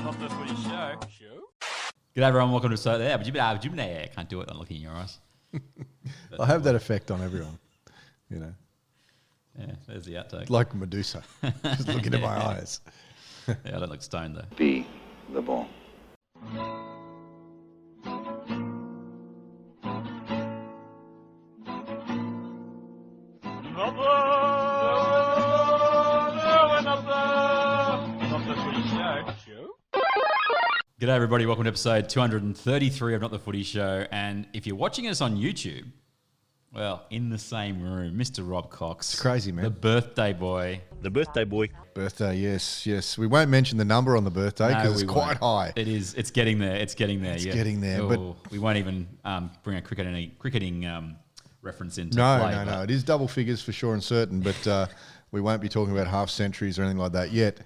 Not The Footy Show. G'day everyone, welcome to So There. Can't do it, I'm looking in your eyes. I have that effect on everyone, you know. Yeah, there's the outtake. Like Medusa, just look into my eyes. Yeah, I don't look stoned though. Be the ball. G'day everybody, welcome to episode 233 of Not The Footy Show. And if you're watching us on YouTube, well, in the same room, Mr. Robb Cox. It's crazy, man. The birthday boy. The birthday boy. Birthday, yes. We won't mention the number on the birthday because it's quite high. It is. It's getting there. It's getting there. But we won't even bring a cricketing reference into No. play. It is double figures for sure and certain, but we won't be talking about half centuries or anything like that yet.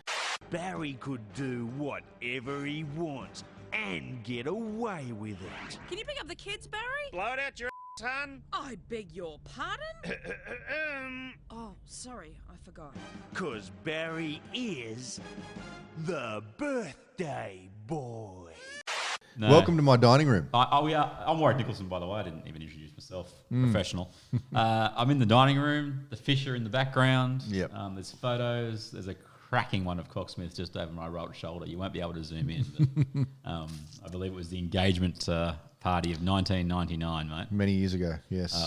Barry could do whatever he wants and get away with it. Can you pick up the kids, Barry? Blow it out your son. I beg your pardon? Oh, sorry, I forgot. 'Cause Barry is the birthday boy. No. Welcome to my dining room. I'm Warrick Nicolson, by the way. I didn't even introduce myself. Professional. I'm in the dining room. The fish are in the background. Yep. There's photos. There's a cracking one of Coxsmith just over my right shoulder. You won't be able to zoom in. But, I believe it was the engagement party of 1999, mate. Many years ago, yes.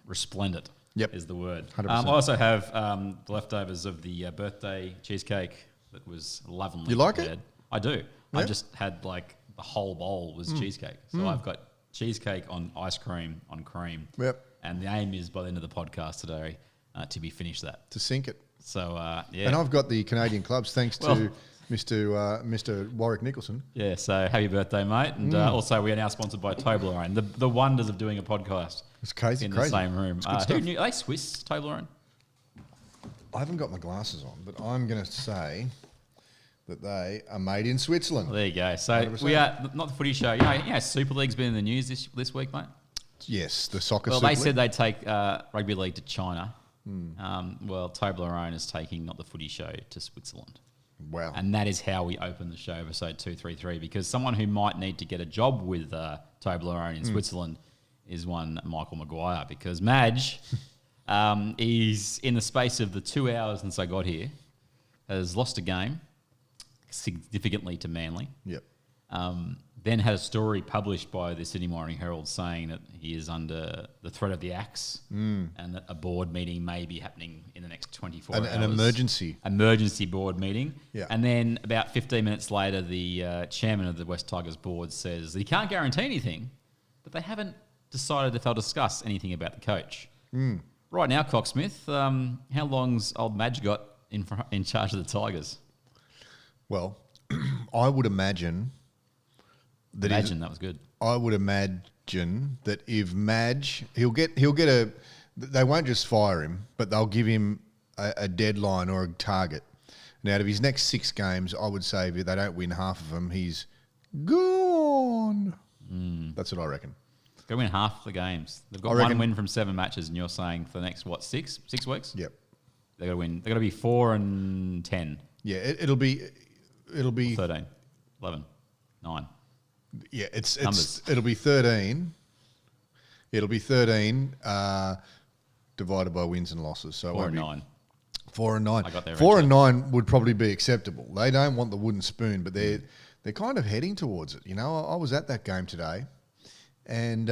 Resplendent is the word. 100%. I also have the leftovers of the birthday cheesecake that was lovingly You like prepared. it? I do. I Yeah? just had like the whole bowl was cheesecake. So I've got cheesecake on ice cream on cream. Yep. And the aim is by the end of the podcast today to be finished that. To sink it. So, yeah. And I've got the Canadian clubs thanks to Mr. Warrick Nicolson. Yeah, so happy birthday, mate. And also we are now sponsored by Toblerone, the wonders of doing a podcast It's crazy. in the same room. It's good Who stuff. knew? Are they Swiss, Toblerone? I haven't got my glasses on, but I'm going to say that they are made in Switzerland. Well, there you go. So 100%. we are Not The Footy Show. You know, Super League's been in the news this week, mate. Yes, the soccer Well, Super they League. said they'd take Rugby League to China. Well, Toblerone is taking Not The Footy Show to Switzerland. Wow. And that is how we open the show, episode 233, because someone who might need to get a job with Toblerone in Switzerland is one Michael Maguire, because Madge is, in the space of the 2 hours since I got here, has lost a game significantly to Manly. Yep. Then had a story published by the Sydney Morning Herald saying that he is under the threat of the axe and that a board meeting may be happening in the next 24 hours. An Emergency board meeting. Yeah. And then about 15 minutes later, the chairman of the West Tigers board says that he can't guarantee anything, but they haven't decided if they'll discuss anything about the coach. Right now, Coxsmith, how long's old Madge got in charge of the Tigers? Well, I would imagine that That was good. I would imagine that if Madge, he'll get a. They won't just fire him, but they'll give him a deadline or a target. And out of his next 6 games, I would say if they don't win half of them, he's gone. That's what I reckon. Got to win half the games. They've got I reckon- one win from 7 matches, and you're saying for the next, 6 weeks? Yep. They've got to win. They've got to be 4 and 10. Yeah, it'll be 13, 11, 9. Yeah, Numbers. it'll be 13. It'll be 13 divided by wins and losses. So 4 and 9. 4 and 9. I got there 4 and 9 would probably be acceptable. They don't want the wooden spoon, but they're kind of heading towards it. You know, I was at that game today, and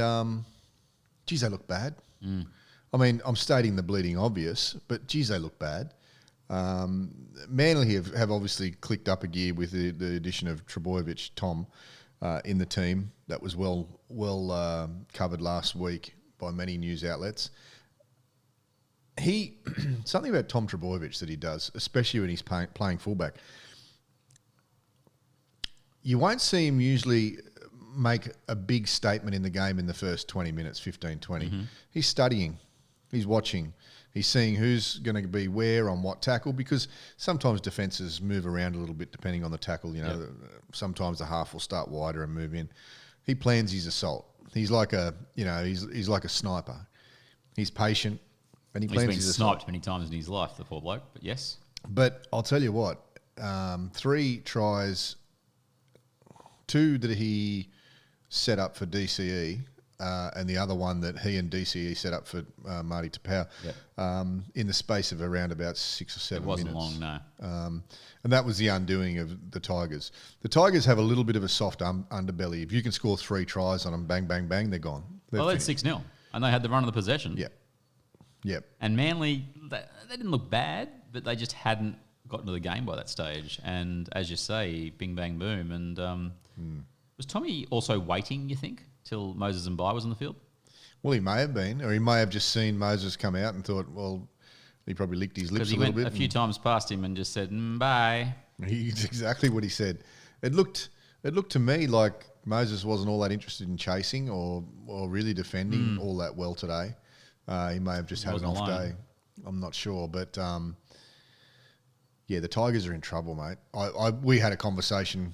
geez, they look bad. I mean, I'm stating the bleeding obvious, but geez, they look bad. Manly have obviously clicked up a gear with the addition of Trbojevic, Tom, in the team. That was well covered last week by many news outlets. Something about Tom Trbojevic that he does, especially when he's playing fullback. You won't see him usually make a big statement in the game in the first 20 minutes, 15, 20. He's studying. He's watching. He's seeing who's going to be where on what tackle, because sometimes defences move around a little bit depending on the tackle. You know, sometimes the half will start wider and move in. He plans his assault. He's like he's like a sniper. He's patient, and he plans He's been his sniped assault. many times in his life, the poor bloke. But yes, But I'll tell you what, 3 tries two that he set up for DCE, and the other one that he and DCE set up for Marty Tapau, in the space of around about 6 or 7 minutes. It wasn't long, no. And that was the undoing of the Tigers. The Tigers have a little bit of a soft underbelly. If you can score 3 tries on them, bang, bang, bang, they're gone. Well, they had 6-0, and they had the run of the possession. Yep. And Manly, they didn't look bad, but they just hadn't gotten to the game by that stage. And as you say, bing, bang, boom. And was Tommy also waiting, you think, till Moses and Bai was on the field? Well, he may have been, or he may have just seen Moses come out and thought, well, he probably licked his lips a little bit. Because he went a few times past him and just said, bye. He's exactly what he said. It looked to me like Moses wasn't all that interested in chasing or really defending all that well today. He may have just had an off day. I'm not sure. But, the Tigers are in trouble, mate. We had a conversation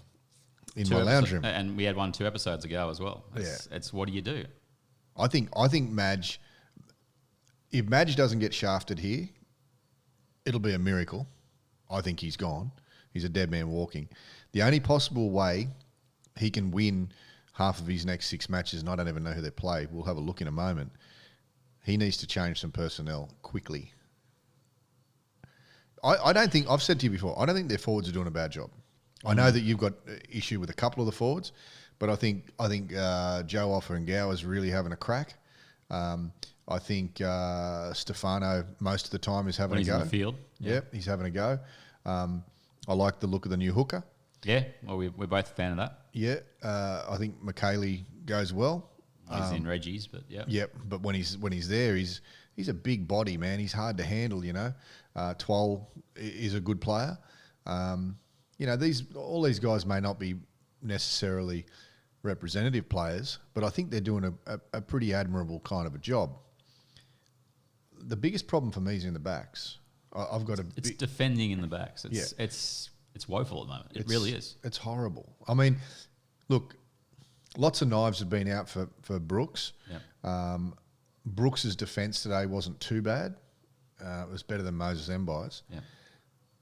in my lounge room. And we had one 2 episodes ago as well. It's what do you do? I think Madge, if Madge doesn't get shafted here, it'll be a miracle. I think he's gone. He's a dead man walking. The only possible way he can win half of his next 6 matches, and I don't even know who they play, we'll have a look in a moment, he needs to change some personnel quickly. I don't think, I've said to you before, I don't think their forwards are doing a bad job. I know that you've got issue with a couple of the forwards, but I think Joe Offer and Gower's really having a crack. I think Stefano most of the time is having a go. When he's in the field. Yep, he's having a go. I like the look of the new hooker. Yeah, well, we're both a fan of that. Yeah, I think McKaylee goes well. He's in Reggie's, but yeah. Yep, but when he's there, he's a big body, man. He's hard to handle, you know. Twal is a good player. You know, all these guys may not be necessarily representative players, but I think they're doing a pretty admirable kind of a job. The biggest problem for me is in the backs. I've got It's defending in the backs. It's woeful at the moment. It really is. It's horrible. I mean, look, lots of knives have been out for Brooks. Yeah. Brooks's defence today wasn't too bad. It was better than Moses Mbai's. Yeah.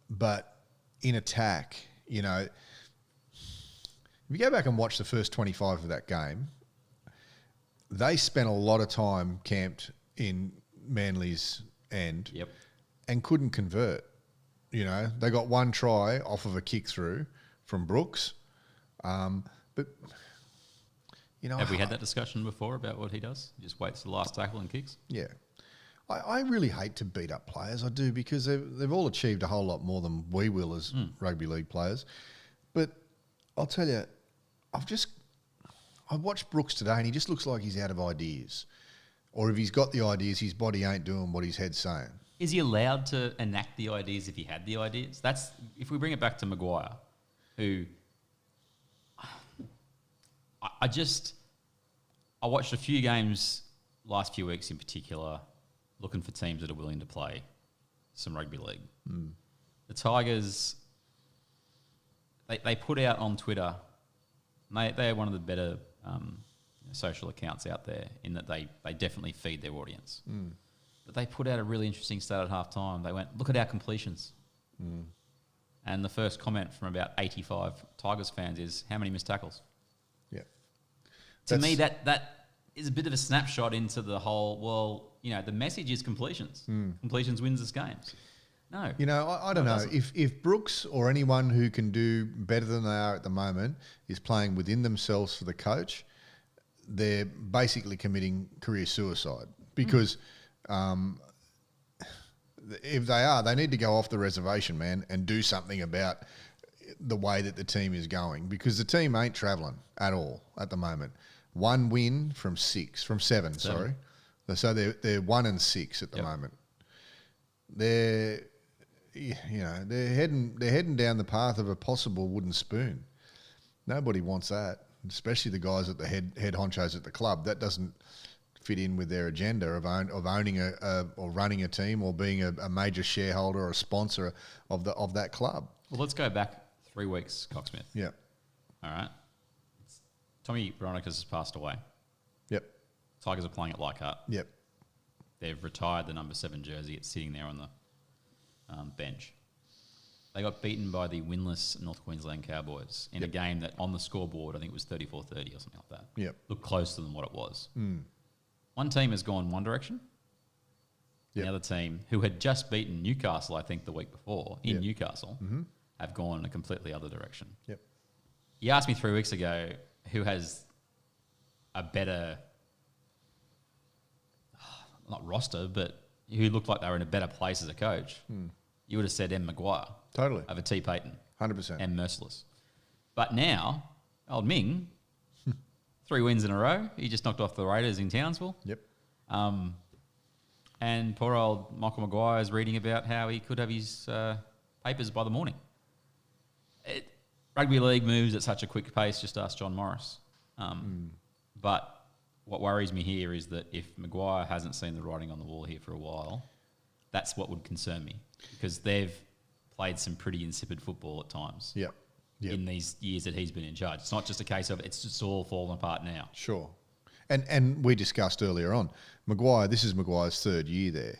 But in attack, you know, if you go back and watch the first 25 of that game, they spent a lot of time camped in Manly's end and couldn't convert. You know, they got 1 try off of a kick through from Brooks. But, you know... Have we had that discussion before about what he does? He just waits for the last tackle and kicks? Yeah. I really hate to beat up players. I do, because they've all achieved a whole lot more than we will as rugby league players. But I'll tell you, I watched Brooks today and he just looks like he's out of ideas. Or if he's got the ideas, his body ain't doing what his head's saying. Is he allowed to enact the ideas if he had the ideas? That's if we bring it back to Maguire, who I watched a few games last few weeks in particular, looking for teams that are willing to play some rugby league. The Tigers, they put out on Twitter, they are one of the better social accounts out there in that they definitely feed their audience. But they put out a really interesting stat at halftime. They went, look at our completions. And the first comment from about 85 Tigers fans is, how many missed tackles? Yeah. To me, that is a bit of a snapshot into the whole, well, you know, the message is completions. Completions wins us games. No. You know, I don't know. If Brooks or anyone who can do better than they are at the moment is playing within themselves for the coach, they're basically committing career suicide. Because if they are, they need to go off the reservation, man, and do something about the way that the team is going. Because the team ain't travelling at all at the moment. 1 win from 7, sorry. So they're 1 and 6 at the moment. They're heading down the path of a possible wooden spoon. Nobody wants that, especially the guys at the head honchos at the club. That doesn't fit in with their agenda of owning or running a team or being a major shareholder or a sponsor of that club. Well, let's go back 3 weeks, Coxsmith. Yeah. All right. Tommy Veronicas has passed away. Yep. Tigers are playing at Leichhardt. Yep. They've retired the number 7 jersey. It's sitting there on the bench. They got beaten by the winless North Queensland Cowboys in a game that on the scoreboard, I think it was 34-30 or something like that. Yep. Looked closer than what it was. One team has gone one direction. Yep. The other team, who had just beaten Newcastle, I think, the week before, in Newcastle, have gone in a completely other direction. Yep. You asked me 3 weeks ago who has a better, not roster, but who looked like they were in a better place as a coach. You would have said M. Maguire. Totally. Over T. Payton. 100%. And Merciless. But now, old Ming, 3 wins in a row. He just knocked off the Raiders in Townsville. Yep. And poor old Michael Maguire is reading about how he could have his papers by the morning. Rugby league moves at such a quick pace, just ask John Morris. But what worries me here is that if Maguire hasn't seen the writing on the wall here for a while, that's what would concern me, because they've played some pretty insipid football at times. Yep. In these years that he's been in charge. It's not just a case of it's just all falling apart now. Sure. And we discussed earlier on, Maguire, this is Maguire's third year there.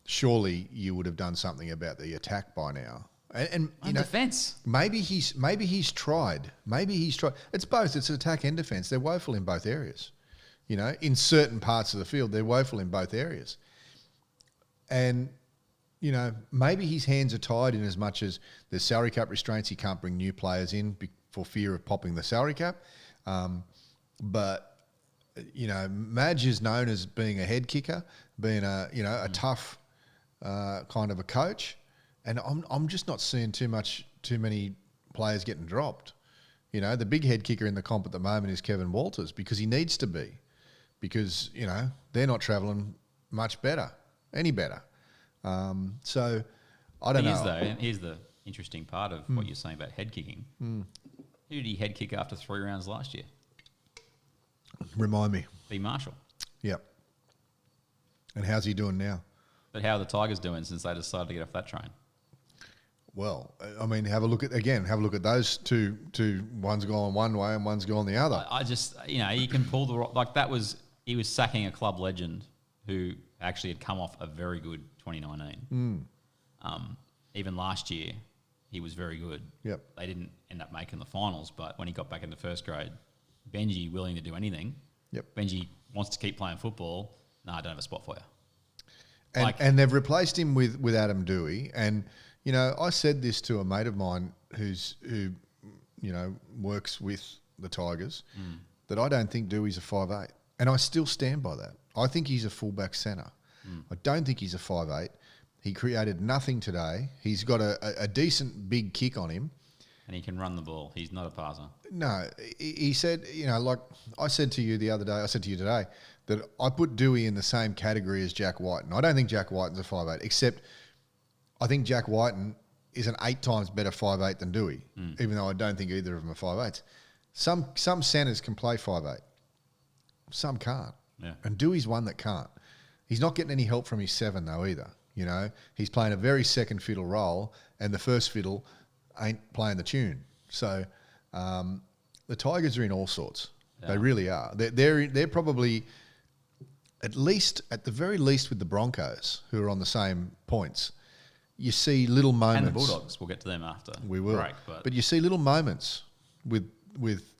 Surely you would have done something about the attack by now. And you know, defence. Maybe he's tried. Maybe he's tried. It's both. It's attack and defence. They're woeful in both areas. You know, in certain parts of the field, they're woeful in both areas. And, you know, maybe his hands are tied in as much as there's salary cap restraints. He can't bring new players in for fear of popping the salary cap. But, you know, Madge is known as being a head kicker, being a tough kind of a coach. And I'm just not seeing too many players getting dropped. You know, the big head kicker in the comp at the moment is Kevin Walters, because he needs to be, because, you know, they're not travelling much better, any better. So I don't know. Here's the interesting part of what you're saying about head kicking. Who did he head kick after 3 rounds last year? Remind me. B. Marshall. Yep. And how's he doing now? But how are the Tigers doing since they decided to get off that train? Well, I mean, have a look at those two. One's gone one way and one's gone the other. I just, you know, you can pull he was sacking a club legend who actually had come off a very good 2019. Even last year, he was very good. Yep. They didn't end up making the finals, but when he got back into first grade, Benji willing to do anything. Yep. Benji wants to keep playing football. No, I don't have a spot for you. And they've replaced him with Adam Dewey. And, you know, I said this to a mate of mine who you know, works with the Tigers, that I don't think Dewey's a 5'8". And I still stand by that. I think he's a fullback centre. I don't think he's a 5'8". He created nothing today. He's got a decent big kick on him. And he can run the ball. He's not a passer. No, he said, you know, like I said to you the other day, I said to you today, that I put Dewey in the same category as Jack Whiten. I don't think Jack Whiten's a 5'8", except I think Jack Whiten is an 8 times better 5'8" than Dewey, even though I don't think either of them are 5'8". Some centres can play 5'8". Some can't. Yeah. And Dewey's one that can't. He's not getting any help from his 7 though either. You know, he's playing a very second fiddle role, and the first fiddle ain't playing the tune. So the Tigers are in all sorts. Yeah. They really are. They're probably at the very least with the Broncos, who are on the same points. You see little moments. And the Bulldogs. We'll get to them after. We will. Break, but you see little moments with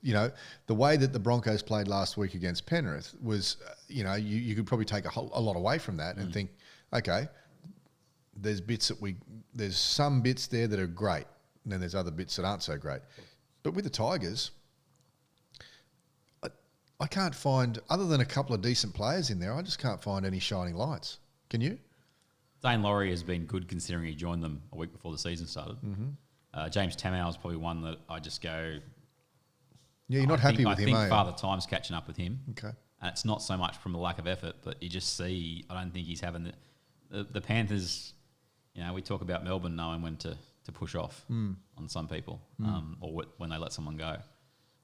you know, the way that the Broncos played last week against Penrith was, you know, you could probably take a lot away from that and think, okay, there's some bits there that are great, and then there's other bits that aren't so great. But with the Tigers, I can't find, other than a couple of decent players in there, I just can't find any shining lights. Can you? Dane Laurie has been good considering he joined them a week before the season started. James Tamau is probably one that I just go... Yeah, you're not happy with him, I think Father Time's catching up with him. Okay. And it's not so much from a lack of effort, but you just see, I don't think he's having the Panthers, you know, we talk about Melbourne knowing when to push off on some people or when they let someone go.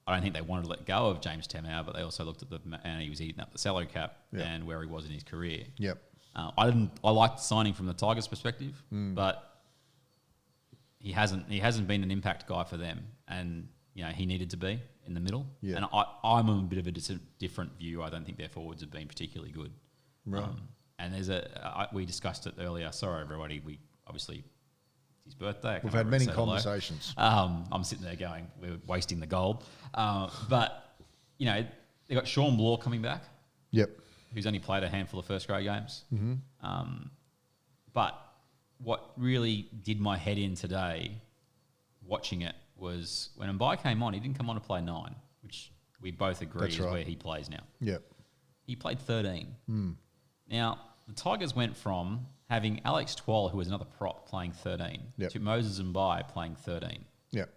I don't think they wanted to let go of James Tamau, but they also looked at and he was eating up the salary cap and where he was in his career. Yep. I liked signing from the Tigers' perspective, but he hasn't been an impact guy for them, and you know he needed to be in the middle. Yeah. And I'm a bit of a different view. I don't think their forwards have been particularly good. Right. And we discussed it earlier. Sorry, everybody. We obviously his birthday. I We've can't had remember many to say hello. conversations. I'm sitting there going, we're wasting the gold. But, you know, they got Sean Blaw coming back. Yep. Who's only played a handful of first-grade games. Mm-hmm. But what really did my head in today, watching it, was when Mbai came on, he didn't come on to play 9, which we both agree That's is right. where he plays now. Yep. He played 13. Now, the Tigers went from having Alex Twal, who was another prop, playing 13, Yep. to Moses Mbai playing 13. Yep.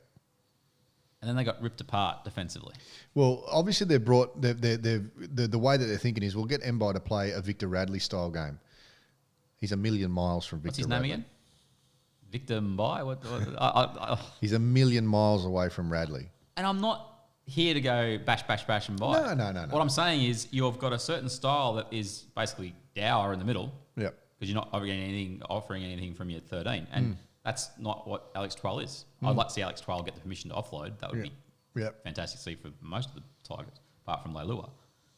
And then they got ripped apart defensively. Well, obviously the way that they're thinking is we'll get Mbai to play a Victor Radley style game. He's a million miles from Victor What's his Radley. name again? Victor Mbai? He's a million miles away from Radley. And I'm not here to go bash and buy. No. What I'm saying is you've got a certain style that is basically dour in the middle Yep. because you're not offering anything from your 13. And that's not what Alex Twal is. I'd like to see Alex Twal get the permission to offload. That would be Yep. fantastic to see for most of the Tigers, apart from Leilua,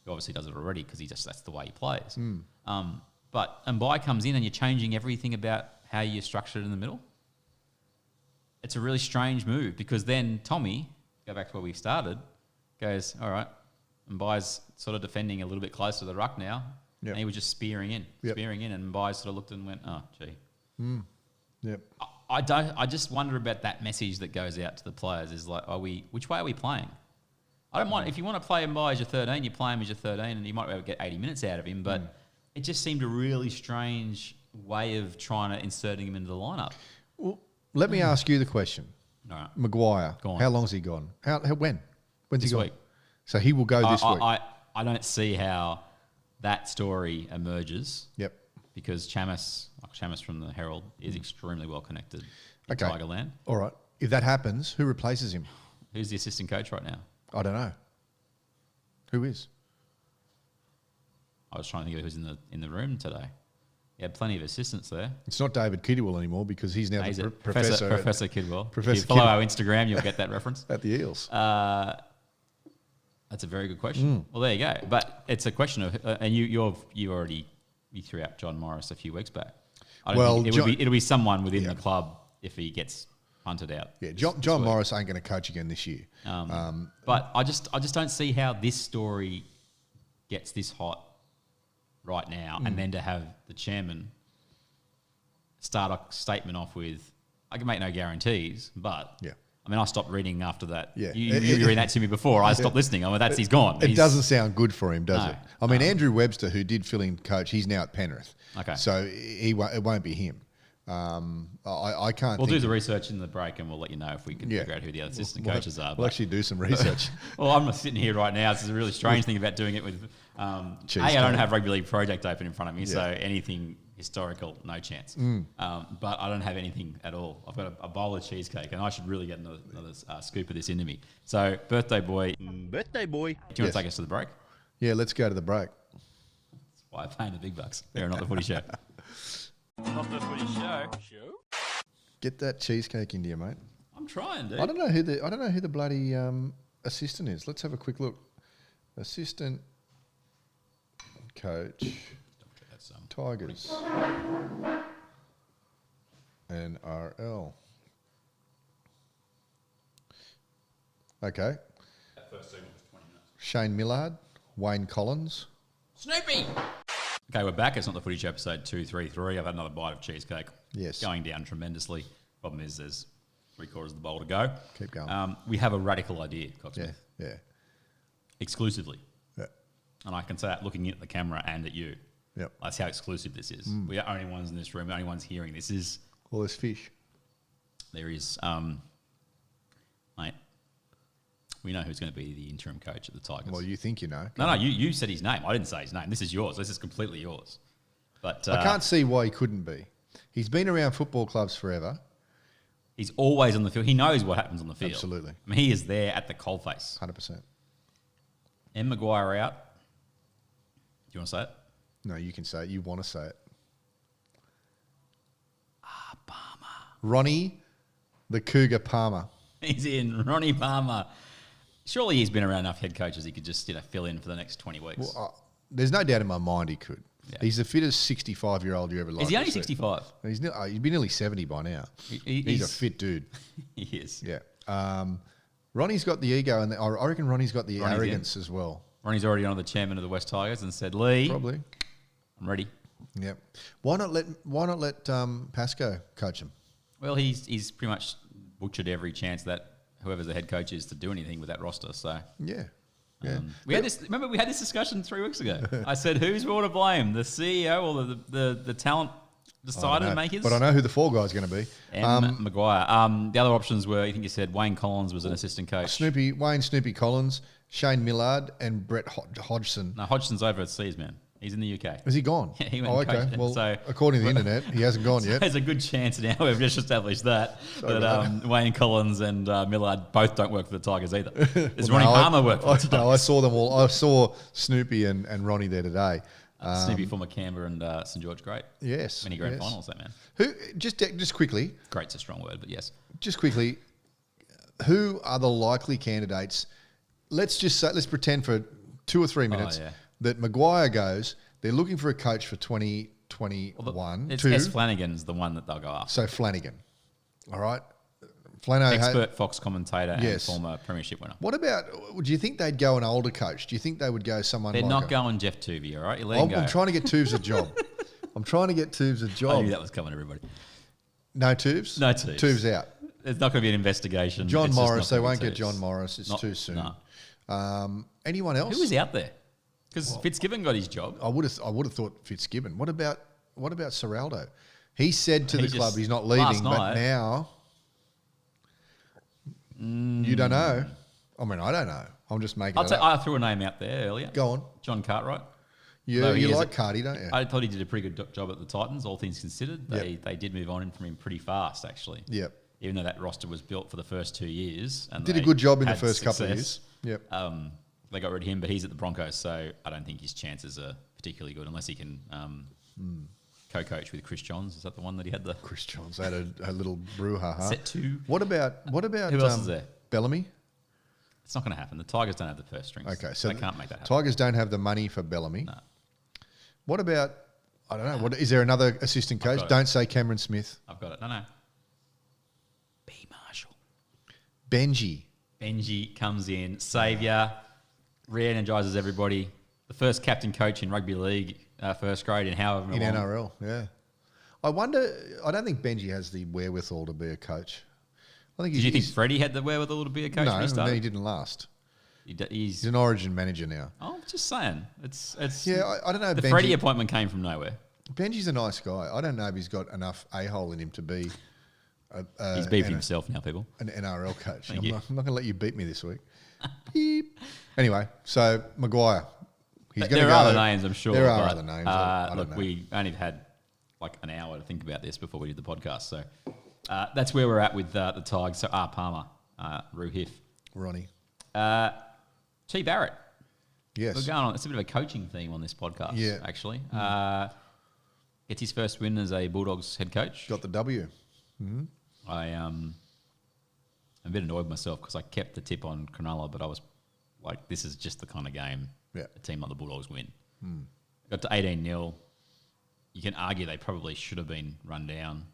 who obviously does it already because that's the way he plays. But Mbai comes in and you're changing everything about how you're structured in the middle. It's a really strange move because then Tommy, go back to where we started, goes, all right, Mbai's sort of defending a little bit closer to the ruck now. Yep. And he was just spearing in, and Mbai sort of looked and went, oh, gee. Yep. I just wonder about that message that goes out to the players is like, which way are we playing? I don't mind, if you want to play Mbai as your 13, you play him as your 13 and you might be able to get 80 minutes out of him, but it just seemed a really strange way of trying to inserting him into the lineup. Well, let me ask you the question. All right. Maguire, Go on. how long's he gone? When? When's This he gone? week. So he will go this week. I don't see how that story emerges. Yep. Because Chamis from the Herald is extremely well connected in Okay. Tigerland. All right. If that happens, who replaces him? Who's the assistant coach right now? I don't know. Who is? I was trying to think of who's in the room today. He had plenty of assistants there. It's not David Kidwell anymore because he's now He's the a professor. Professor Kidwell. Professor If you follow Kidwell. our Instagram, you'll get that reference. At the Eels. That's a very good question. Well, there you go. But it's a question of, and you threw out John Morris a few weeks back. I don't think it'll be someone within the club if he gets punted out. Yeah, this John week. Morris ain't going to coach again this year. But I just don't see how this story gets this hot right now, and then to have the chairman start a statement off with, I can make no guarantees, but Yeah. I mean, I stopped reading after that. Yeah. You read that to me before. I stopped listening. I went, he's gone. It doesn't sound good for him, does No. it? I mean, Andrew Webster, who did fill in coach, he's now at Penrith. Okay. So it won't be him. I can't. We'll think do the research in the break, and we'll let you know if we can Yeah. figure out who the other assistant We'll coaches are. We'll actually do some research. Well, I'm sitting here right now. This is a really strange thing about doing it with. I don't have Rugby League Project open in front of me, so anything historical, no chance. But I don't have anything at all. I've got a bowl of cheesecake, and I should really get another scoop of this into me. So, birthday boy, Birthday boy. do you want to take us to the break? Yeah, let's go to the break. That's why I'm paying the big bucks. They're not the footy show. Not the footy show. Get that cheesecake into you, mate. I'm trying, dude. I don't know who the bloody assistant is. Let's have a quick look. Assistant coach, Tigers, NRL. Okay. That first segment was 20 minutes. Shane Millard, Wayne Collins. Snoopy! Okay, we're back. It's Not the Footy Show, episode 233. I've had another bite of cheesecake. Yes. Going down tremendously. Problem is there's 3/4 of the bowl to go. Keep going. We have a radical idea, Coxsmith. Yeah. Exclusively. Yeah. And I can say that looking at the camera and at you. Yep. That's how exclusive this is. We are only ones in this room, only ones hearing this. All this fish. There is, mate, we know who's going to be the interim coach at the Tigers. Well, you think you know. No, you said his name. I didn't say his name. This is yours. This is completely yours. But I can't see why he couldn't be. He's been around football clubs forever. he's always on the field. He knows what happens on the field. Absolutely. I mean, he is there at the coalface. 100%. M. Maguire out. Do you want to say it? No, you can say it. You want to say it. Palmer. Ronnie, the Cougar Palmer. He's in. Ronnie Palmer. Surely he's been around enough head coaches he could just fill in for the next 20 weeks. Well, there's no doubt in my mind he could. Yeah. He's the fittest 65-year-old you ever liked. Is he only to see. 65? He'd be nearly 70 by now. He's a fit dude. He is. Yeah. Ronnie's got the ego, and I reckon Ronnie's got the arrogance as well. Ronnie's already on the chairman of the West Tigers and said, Lee, Probably. I'm ready. Yep. Why not let Pascoe coach him? Well, he's pretty much butchered every chance that whoever's the head coach is to do anything with that roster. So Yeah. Yeah. we had this. Remember, we had this discussion 3 weeks ago. I said, who's more to blame, the CEO or the talent decided makers? But I know who the fall guy's going to be. Maguire. The other options were, I think you said Wayne Collins was an assistant coach. Wayne Snoopy Collins, Shane Millard, and Brett Hodgson. No, Hodgson's over at Seas, man. He's in the UK. Is he gone? Yeah, he went and coached okay. there. Well, So- according to the internet, he hasn't gone yet. There's a good chance now we've just established that Wayne Collins and Millard both don't work for the Tigers either. Does Ronnie Palmer work for the Tigers? No, I saw them all. I saw Snoopy and Ronnie there today. Snoopy, former Canberra and St George, great. Yes. Many grand finals, that man. Who just quickly, Great's a strong word, but yes. just quickly, who are the likely candidates? Let's pretend for 2 or 3 minutes that Maguire goes. They're looking for a coach for 2021. S. Flanagan's the one that they'll go after. So Flanagan, all right. Flano, Expert Fox commentator and former premiership winner. What about? Do you think they'd go an older coach? Do you think they would go someone? They're like not going Jeff Tuvey, all right? You let him go. I'm trying to get Tubes a job. I knew that was coming, everybody. No Tubes. No Tubes. Tubes out. There's not going to be an investigation. John It's just Morris. not They gonna won't be get Tubes. John Morris. It's too soon. No. Anyone else? Who was out there? Because Fitzgibbon got his job. I would have thought Fitzgibbon. What about Serraldo? He said to the club he's not leaving, but now you don't know. I mean, I don't know. I'm just making it up. I threw a name out there earlier. Go on. John Cartwright. You like Carty, don't you? I thought he did a pretty good job at the Titans, all things considered. They did move on from him pretty fast, actually. Yep. Even though that roster was built for the first 2 years. And Did a good job in the first couple of years. Yep. They got rid of him, but he's at the Broncos, so I don't think his chances are particularly good unless he can co-coach with Chris Johns. Is that the one that he had the Chris Johns had a little brouhaha. set two? What about Who else is there? Bellamy? It's not going to happen. The Tigers don't have the purse strings. Okay, so they can't make that happen. Tigers don't have the money for Bellamy. No. What about? I don't know. What is there another assistant coach? got it. Don't say Cameron Smith. I've got it. No. B. Marshall. Benji comes in, saviour, re-energises everybody. The first captain coach in rugby league, first grade in however long. In NRL, yeah. I wonder. I don't think Benji has the wherewithal to be a coach. I think. Did you think Freddie had the wherewithal to be a coach when he No, started? he didn't last. He's He's an Origin manager now. I'm just saying. It's Yeah, I don't know. the Freddie appointment came from nowhere. Benji's a nice guy. I don't know if he's got enough a-hole in him to be. He's beefing himself now, people. An NRL coach. Thank I'm you. not going to let you beat me this week. Beep. Anyway, so Maguire. He's going to There go. are other names, I'm sure. There are but, other names. I don't look, know. we only had like an hour to think about this before we did the podcast. So that's where we're at with the Tigers. So Palmer, Roo Hiff. Ronnie. T. Barrett. Yes. We're going on. It's a bit of a coaching theme on this podcast, Yeah. actually. Gets his first win as a Bulldogs head coach. Got the W. I'm a bit annoyed with myself because I kept the tip on Cronulla, but I was like, this is just the kind of game a team like the Bulldogs win. Got to 18-0. You can argue they probably should have been run down.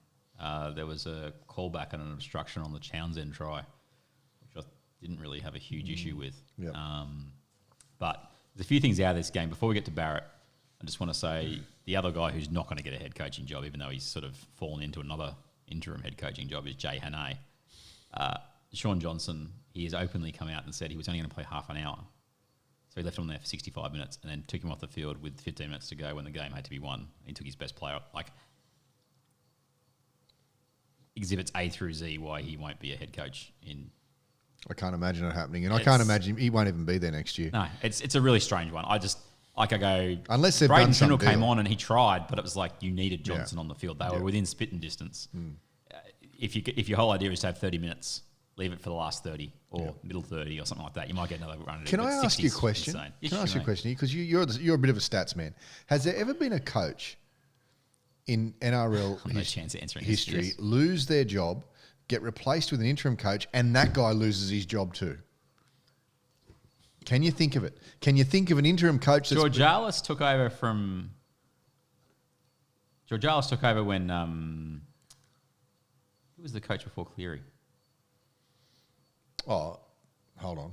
There was a callback and an obstruction on the Townsend try, which I didn't really have a huge issue with. Yep. But there's a few things out of this game. Before we get to Barrett, I just want to say the other guy who's not going to get a head coaching job, even though he's sort of fallen into another interim head coaching job, is Jay Hannay. Sean Johnson, he has openly come out and said he was only going to play half an hour. So he left him there for 65 minutes and then took him off the field with 15 minutes to go when the game had to be won. He took his best player. Like, exhibits A through Z why he won't be a head coach in... I can't imagine it happening. And I can't imagine he won't even be there next year. No, it's a really strange one. I go... Unless they've Braden done some Trindle came deal. on and he tried, but it was like you needed Johnson on the field. They were within spitting distance. If your whole idea is to have 30 minutes, leave it for the last 30 or middle 30 or something like that. You might get another run. Can I ask you a question? Yes, Can I ask you a question? Because you're a bit of a stats man. Has there ever been a coach in NRL No chance of answering history this. Yes. lose their job, get replaced with an interim coach, and that guy loses his job too? Can you think of it? Can you think of an interim coach that's... George Arliss took over from Georgialis took over when who was the coach before Cleary? Oh, hold on.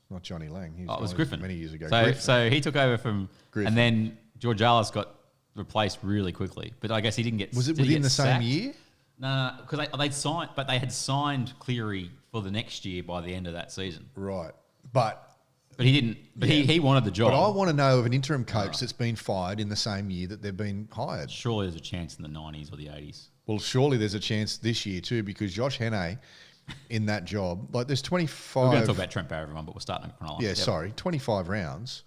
Not Johnny Lang. He It was Griffin. Many years ago. So he took over from Griffin. and then Georgialis got replaced really quickly. But I guess he didn't get. Was it did he within get the same sacked? year? No, because they'd signed, but they had signed Cleary for the next year by the end of that season. Right. But he didn't. But he wanted the job. But I want to know of an interim coach that's been fired in the same year that they've been hired. Surely there's a chance in the 90s or the 80s. Well, surely there's a chance this year too, because Josh Hannay in that job, like there's 25. We're going to talk about Trent Barrett, everyone, but we'll start in chronology. Yeah, sorry, 25 rounds.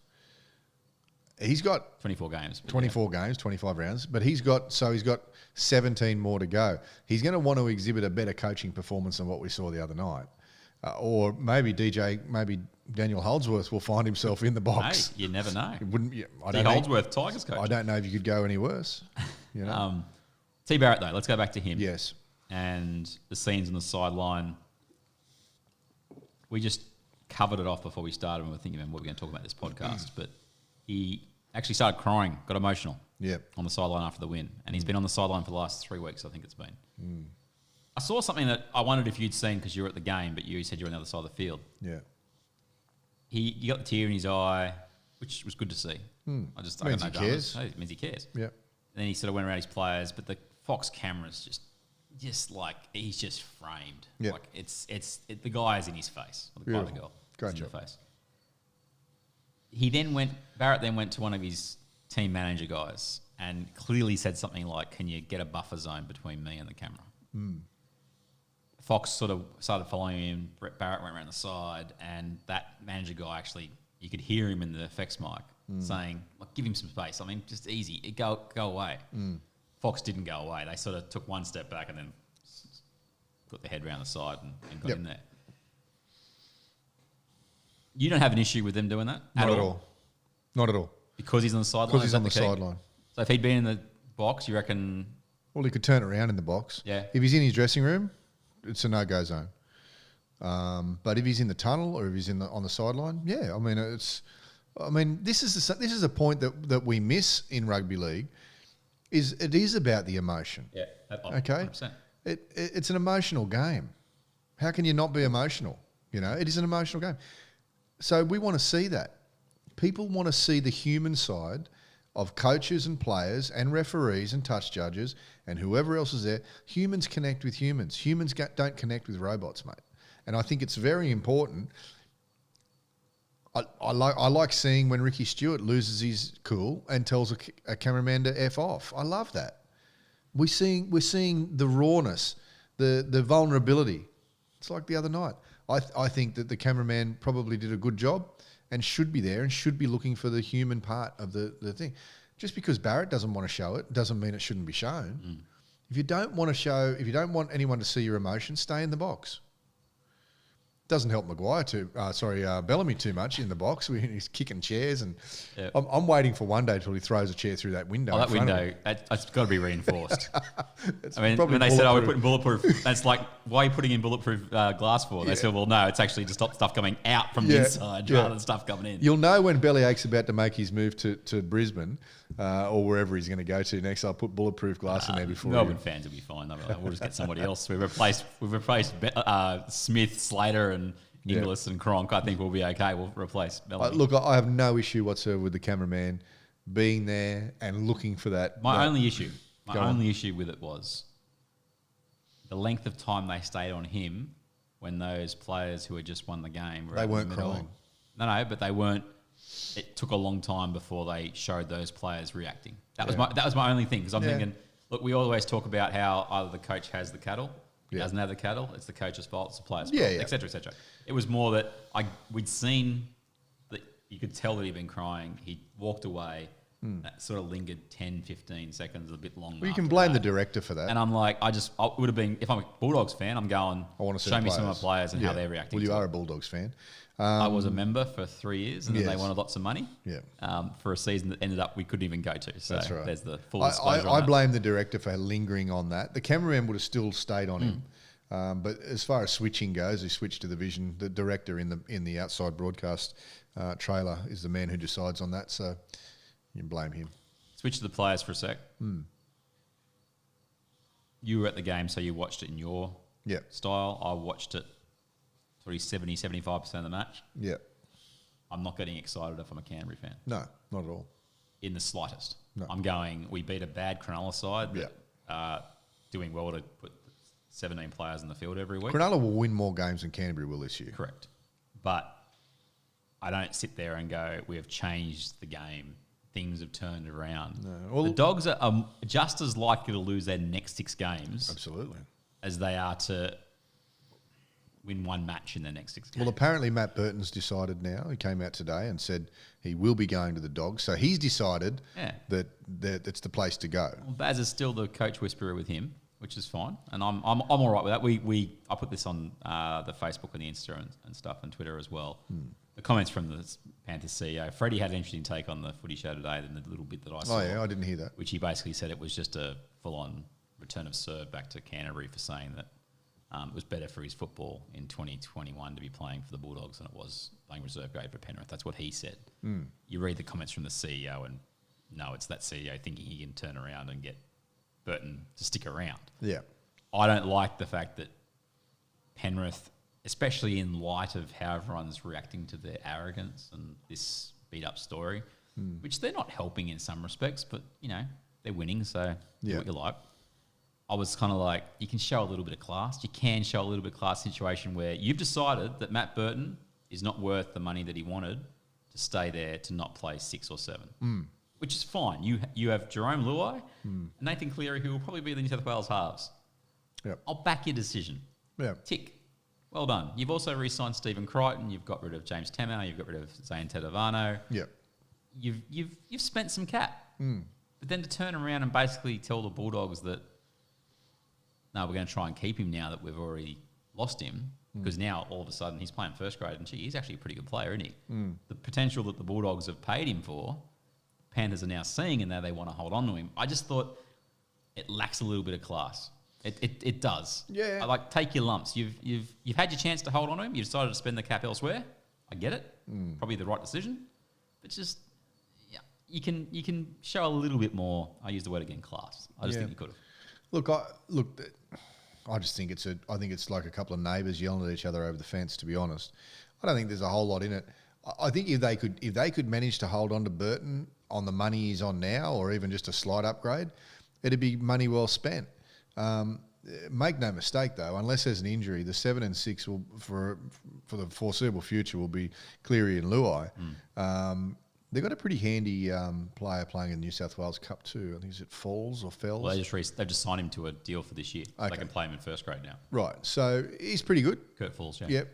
He's got 24 games. 24 games, 25 rounds, but he's got 17 more to go. He's going to want to exhibit a better coaching performance than what we saw the other night. Or maybe Daniel Holdsworth will find himself in the box. Hey, you never know. Holdsworth, Tigers coach. I don't know if you could go any worse. You know? T. Barrett, though, let's go back to him. Yes. And the scenes on the sideline. We just covered it off before we started when we were thinking about what we're going to talk about this podcast. But he actually started crying, got emotional on the sideline after the win. And he's been on the sideline for the last 3 weeks, I think it's been. I saw something that I wondered if you'd seen because you were at the game, but you said you were on the other side of the field. Yeah. You got the tear in his eye, which was good to see. I got no dramas. It means he cares. Yeah. And then he sort of went around his players, but the Fox cameras just like he's just framed. Yeah. Like the guy is in his face. Or the guy, the girl. Great is in job. the face. Barrett then went to one of his team manager guys and clearly said something like, "Can you get a buffer zone between me and the camera?" Fox sort of started following him. Barrett went around the side, and that manager guy actually, you could hear him in the effects mic saying, like, give him some space. I mean, just easy. Go away. Fox didn't go away. They sort of took one step back and then put their head around the side and got in there. You don't have an issue with them doing that? Not at all. Not at all. Because he's on the sideline? Because he's on the sideline. So if he'd been in the box, you reckon... Well, he could turn around in the box. Yeah. If he's in his dressing room, it's a no-go zone. But if he's in the tunnel or if he's on the sideline, yeah. This is a point that we miss in rugby league. It is about the emotion. Yeah. Okay. 100%. It's an emotional game. How can you not be emotional? You know, it is an emotional game. So we want to see that. People want to see the human side of coaches and players and referees and touch judges and whoever else is there. Humans connect with humans. Humans don't connect with robots, mate. And I think it's very important. I like seeing when Ricky Stewart loses his cool and tells a cameraman to F off. I love that. We're seeing the rawness, the vulnerability. It's like the other night. I think that the cameraman probably did a good job and should be there and should be looking for the human part of the thing. Just because Barrett doesn't want to show it doesn't mean it shouldn't be shown. If you don't want anyone to see your emotions, stay in the box. Doesn't help Bellamy too much in the box. He's kicking chairs, and I'm waiting for one day till he throws a chair through that window. That window, that's got to be reinforced. I mean, probably when they said, we're putting bulletproof, that's like, why are you putting in bulletproof glass for? They said, well, no, it's actually to stop stuff coming out from the inside rather than stuff coming in. You'll know when Bellyache's about to make his move to Brisbane or wherever he's going to go to next. I'll put bulletproof glass in there before. Melbourne fans will be fine. They'll be like, we'll just get somebody else. We've replaced Smith, Slater, and Inglis and Cronk. I think we'll be okay. We'll replace Bellamy. Look, I have no issue whatsoever with the cameraman being there and looking for that. My only issue with it was the length of time they stayed on him when those players who had just won the game were they out weren't in the middle. crying. No, but they weren't. It took a long time before they showed those players reacting. That was my only thing, because I'm thinking, look, we always talk about how either the coach has the cattle, doesn't have the cattle, it's the coach's fault, it's the player's fault, et cetera, et cetera. It was more that we'd seen that you could tell that he'd been crying. He walked away. That sort of lingered 10, 15 seconds, a bit long. Well, you can blame the director for that. And I'm like, I would have been, if I'm a Bulldogs fan, I'm going, I want to show me some of my players and how they're reacting. Well, you are a Bulldogs fan. I was a member for 3 years, and then they wanted lots of money for a season that ended up we couldn't even go to. So that's right. There's the full disclosure on I that. blame the director for lingering on that. The cameraman would have still stayed on him. But as far as switching goes, he switched to the vision. The director in the outside broadcast trailer is the man who decides on that, so you can blame him. Switch to the players for a sec. You were at the game, so you watched it in your style. I watched it probably 70-75% of the match. Yeah. I'm not getting excited if I'm a Canterbury fan. No, not at all. In the slightest. No. I'm going, we beat a bad Cronulla side that doing well to put 17 players in the field every week. Cronulla will win more games than Canterbury will this year. Correct. But I don't sit there and go, we have changed the game. Things have turned around. No. Well, the Dogs are just as likely to lose their next 6 games absolutely as they are to win one match in their next 6 games. Well, apparently Matt Burton's decided now. He came out today and said he will be going to the Dogs. So he's decided that it's the place to go. Well, Baz is still the coach whisperer with him, which is fine, and I'm all right with that. I put this on the Facebook and the Insta and stuff and Twitter as well. The comments from the Panthers CEO, Freddie had an interesting take on the Footy Show today, and the little bit that I saw. Oh yeah, I didn't hear that. Which he basically said it was just a full-on return of serve back to Canterbury for saying that it was better for his football in 2021 to be playing for the Bulldogs than it was playing reserve grade for Penrith. That's what he said. You read the comments from the CEO, and no, it's that CEO thinking he can turn around and get Burton to stick around. Yeah. I don't like the fact that Penrith, especially in light of how everyone's reacting to their arrogance and this beat-up story, which they're not helping in some respects, but, you know, they're winning, so do what you like. I was kind of like, you can show a little bit of class. You can show a little bit of class situation where you've decided that Matt Burton is not worth the money that he wanted to stay there to not play 6 or 7, which is fine. You have Jerome Luai and Nathan Cleary, who will probably be the New South Wales halves. Yep. I'll back your decision. Yeah. Tick. Well done. You've also re-signed Stephen Crichton. You've got rid of James Tamau. You've got rid of Zane Tedovano. Yeah. You've spent some cap. But then to turn around and basically tell the Bulldogs that, no, we're going to try and keep him now that we've already lost him, because now all of a sudden he's playing first grade, and he's actually a pretty good player, isn't he? The potential that the Bulldogs have paid him for, Panthers are now seeing, and now they want to hold on to him. I just thought it lacks a little bit of class. It does. Yeah. I like, take your lumps. You've had your chance to hold on to him. You decided to spend the cap elsewhere. I get it. Probably the right decision. But just, you can show a little bit more. I use the word again, class. I just think you could have. I just think I think it's like a couple of neighbours yelling at each other over the fence. To be honest, I don't think there's a whole lot in it. I think if they could manage to hold on to Burton on the money he's on now, or even just a slight upgrade, it'd be money well spent. Make no mistake, though, unless there's an injury, the 7 and 6 will for the foreseeable future will be Cleary and Luai. They've got a pretty handy player playing in the New South Wales Cup too. I think it's Fells. Well, they've just signed him to a deal for this year. Okay. They can play him in first grade now. Right, so he's pretty good. Kurt Falls, yeah. Yep.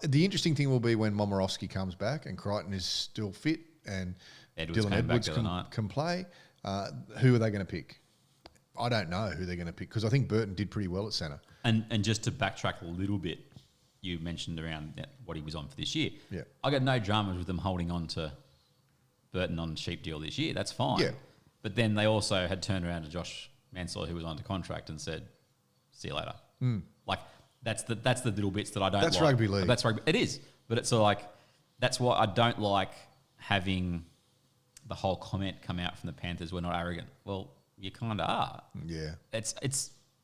The interesting thing will be when Momorowski comes back and Crichton is still fit and Dylan Edwards can play. Who are they going to pick? I don't know who they're going to pick, because I think Burton did pretty well at centre. And just to backtrack a little bit, you mentioned around what he was on for this year. Yeah. I got no dramas with them holding on to Burton on cheap deal this year. That's fine. Yeah. But then they also had turned around to Josh Mansell, who was under contract, and said, "See you later." Like that's the little bits that I don't. That's like. rugby league. That's rugby. It is, but it's like that's what I don't like, having the whole comment come out from the Panthers. We're not arrogant. Well, you kind of are. Yeah.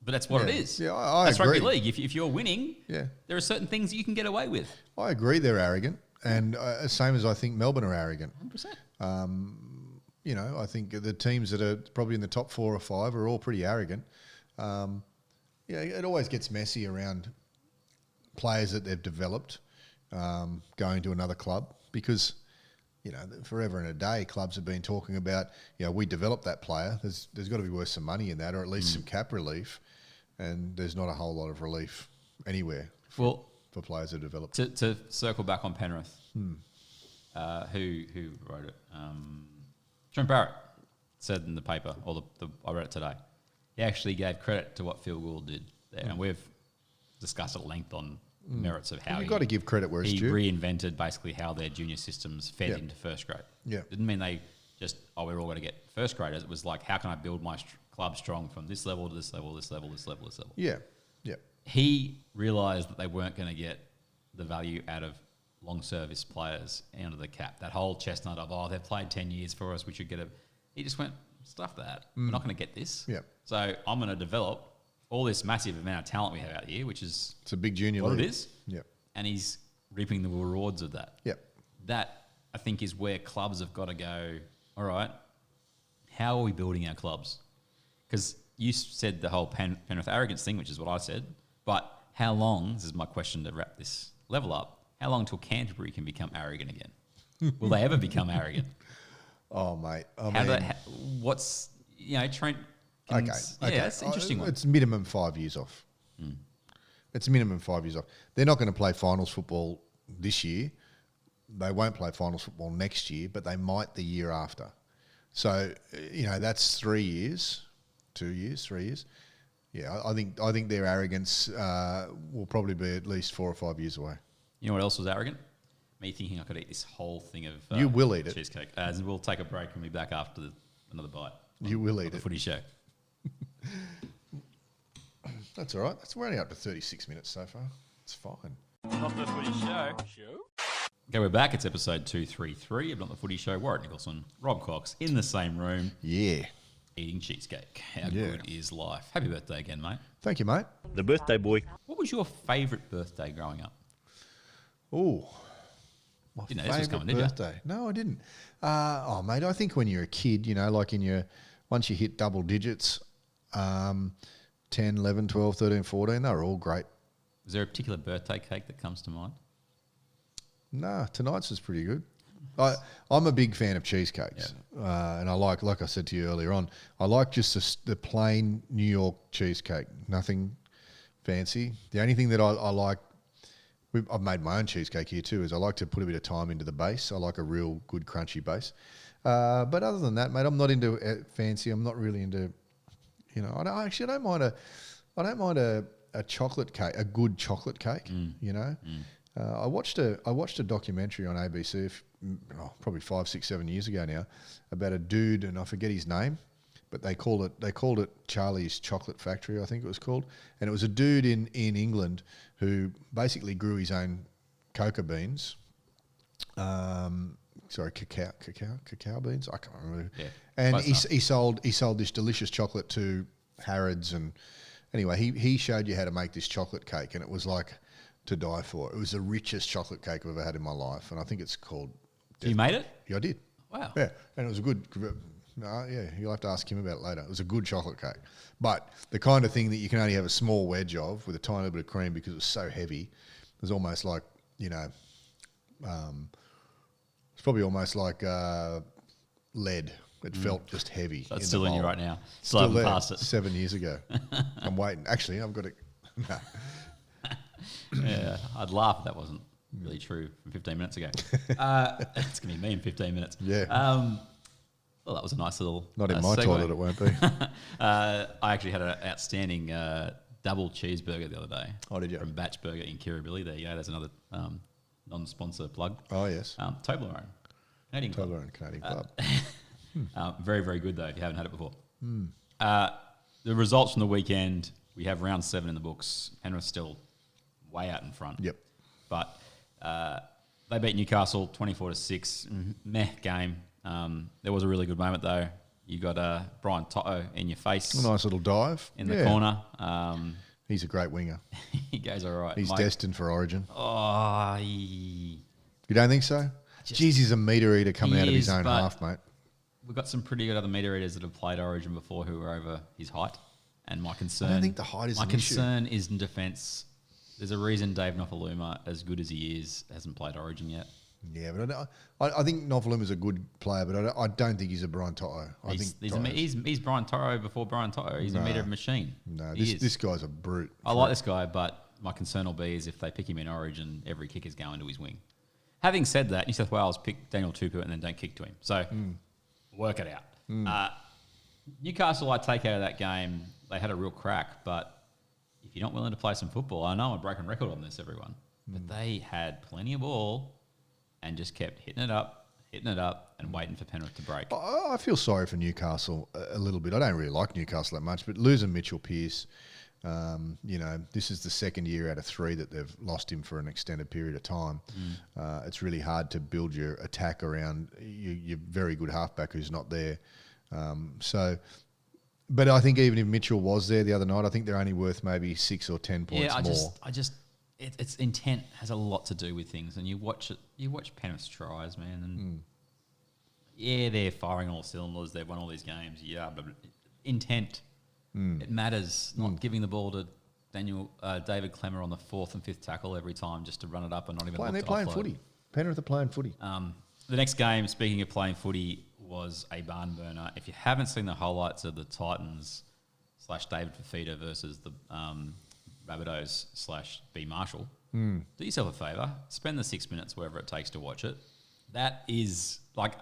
But that's what it is. Yeah, I that's agree. rugby league. If you're winning, there are certain things that you can get away with. I agree they're arrogant, and same as I think Melbourne are arrogant. 100%. You know, I think the teams that are probably in the top 4 or 5 are all pretty arrogant. It always gets messy around players that they've developed going to another club, because, you know, forever and a day, clubs have been talking about, we developed that player. There's got to be worth some money in that, or at least some cap relief. And there's not a whole lot of relief anywhere for players that develop. To circle back on Penrith, who wrote it? Trent Barrett said in the paper, or I read it today. He actually gave credit to what Phil Gould did there, and we've discussed at length on merits of how you've got to give credit where it's due. He reinvented basically how their junior systems fed into first grade. Yeah, didn't mean they just we're all going to get first graders. It was like, how can I build my club strong from this level to this level, this level, this level, this level. Yeah. He realised that they weren't going to get the value out of long service players under the cap. That whole chestnut of, they've played 10 years for us, we should get a... He just went, stuff that. We're not going to get this. Yep. So I'm going to develop all this massive amount of talent we have out here, which is... It's a big junior what league. it is. Yep. And he's reaping the rewards of that. Yep. That, I think, is where clubs have got to go, all right, how are we building our clubs? Because you said the whole Penrith arrogance thing, which is what I said, but how long, this is my question to wrap this level up, how long till Canterbury can become arrogant again? Will they ever become arrogant? Oh, mate. What's, Trent... Okay. Yeah, that's an interesting one. It's minimum 5 years off. It's minimum 5 years off. They're not going to play finals football this year. They won't play finals football next year, but they might the year after. So, that's 3 years, 2 years, 3 years. Yeah, I think their arrogance will probably be at least 4 or 5 years away. You know what else was arrogant? Me thinking I could eat this whole thing of you will eat it. Cheesecake. We'll take a break and be back after another bite. You will eat The it. Footy Show. That's all right. We're only up to 36 minutes so far. It's fine. Not the Footy Show. Okay, we're back. It's episode 233 of Not the Footy Show. Warrick Nicolson, Robb Cox in the same room. Yeah. Eating cheesecake. How good is life? Happy birthday again, mate. Thank you, mate. The birthday boy. What was your favourite birthday growing up? Oh, my Didn't know this was coming, did you? birthday. No, I didn't. Mate, I think when you're a kid, like once you hit double digits, 10, 11, 12, 13, 14, they were all great. Is there a particular birthday cake that comes to mind? No, tonight's is pretty good. I'm a big fan of cheesecakes, and I like I said to you earlier on, I like just the plain New York cheesecake, nothing fancy. The only thing that I like, I've made my own cheesecake here too, is I like to put a bit of time into the base. I like a real good crunchy base. But other than that, mate, I'm not into fancy. I'm not really into, I don't mind a chocolate cake, a good chocolate cake. I watched a documentary on ABC probably 5, 6, 7 years ago now about a dude, and I forget his name, but they called it Charlie's Chocolate Factory, I think it was called, and it was a dude in England who basically grew his own cocoa beans. Cacao beans. I can't remember. Yeah, and he sold this delicious chocolate to Harrods, and anyway, he showed you how to make this chocolate cake, and it was like to die for. It was the richest chocolate cake I've ever had in my life, and I think it's called... You made it? Yeah, I did. Wow. Yeah, and it was a good... you'll have to ask him about it later. It was a good chocolate cake. But the kind of thing that you can only have a small wedge of with a tiny bit of cream because it was so heavy, it was almost like, it's probably almost like lead. It felt just heavy. That's still in you right now. Still Still haven't there, passed it. 7 years ago. I'm waiting. Actually, I've got it. No. Yeah, I'd laugh if that wasn't really true from 15 minutes ago. It's going to be me in 15 minutes. Yeah. Well, that was a nice little Not in my segue. toilet, it won't be. I actually had an outstanding double cheeseburger the other day. Oh, did you? From Batch Burger in Kirribilli. There you go. There's another non-sponsor plug. Oh, yes. Toblerone. Canadian Club. Toblerone Canadian Club. Very, very good, though, if you haven't had it before. The results from the weekend, we have round 7 in the books. Penrith still way out in front. Yep. But they beat Newcastle 24-6. Meh game. There was a really good moment, though. You got Brian Toto in your face. A nice little dive. In the corner. He's a great winger. He goes all right. He's destined for Origin. Oh, You don't think so? Jeez, he's a meter eater coming out of his own half, mate. We've got some pretty good other meter eaters that have played Origin before who were over his height. And my concern... I don't think the height is an issue. My concern is in defence. There's a reason Dave Nofaluma, as good as he is, hasn't played Origin yet. Yeah, but I think Nofaluma's a good player, but I don't think he's a Brian Toto. He's Brian Toto before Brian Toto. He's a meter machine. No, this guy's a brute. I like this guy, but my concern will be is if they pick him in Origin, every kick is going to his wing. Having said that, New South Wales pick Daniel Tupou and then don't kick to him. So work it out. Newcastle, I take out of that game. They had a real crack, but if you're not willing to play some football, I know I'm a broken record on this, everyone, but they had plenty of ball and just kept hitting it up, and waiting for Penrith to break. I feel sorry for Newcastle a little bit. I don't really like Newcastle that much, but losing Mitchell Pearce, This is the second year out of 3 that they've lost him for an extended period of time. It's really hard to build your attack around your very good halfback who's not there. But I think even if Mitchell was there the other night, I think they're only worth maybe 6 or 10 points more. It's intent has a lot to do with things, and you watch Penrith's tries, man, and they're firing all cylinders. They've won all these games, but intent, it matters. Not giving the ball to David Clemmer on the 4th and 5th tackle every time just to run it up and not even. They're playing footy. Penrith are playing footy. The next game, speaking of playing footy, was a barn burner. If you haven't seen the highlights of the Titans / David Fafita versus the Rabbitohs / B Marshall, do yourself a favour. Spend the 6 minutes, wherever it takes to watch it. That is, like,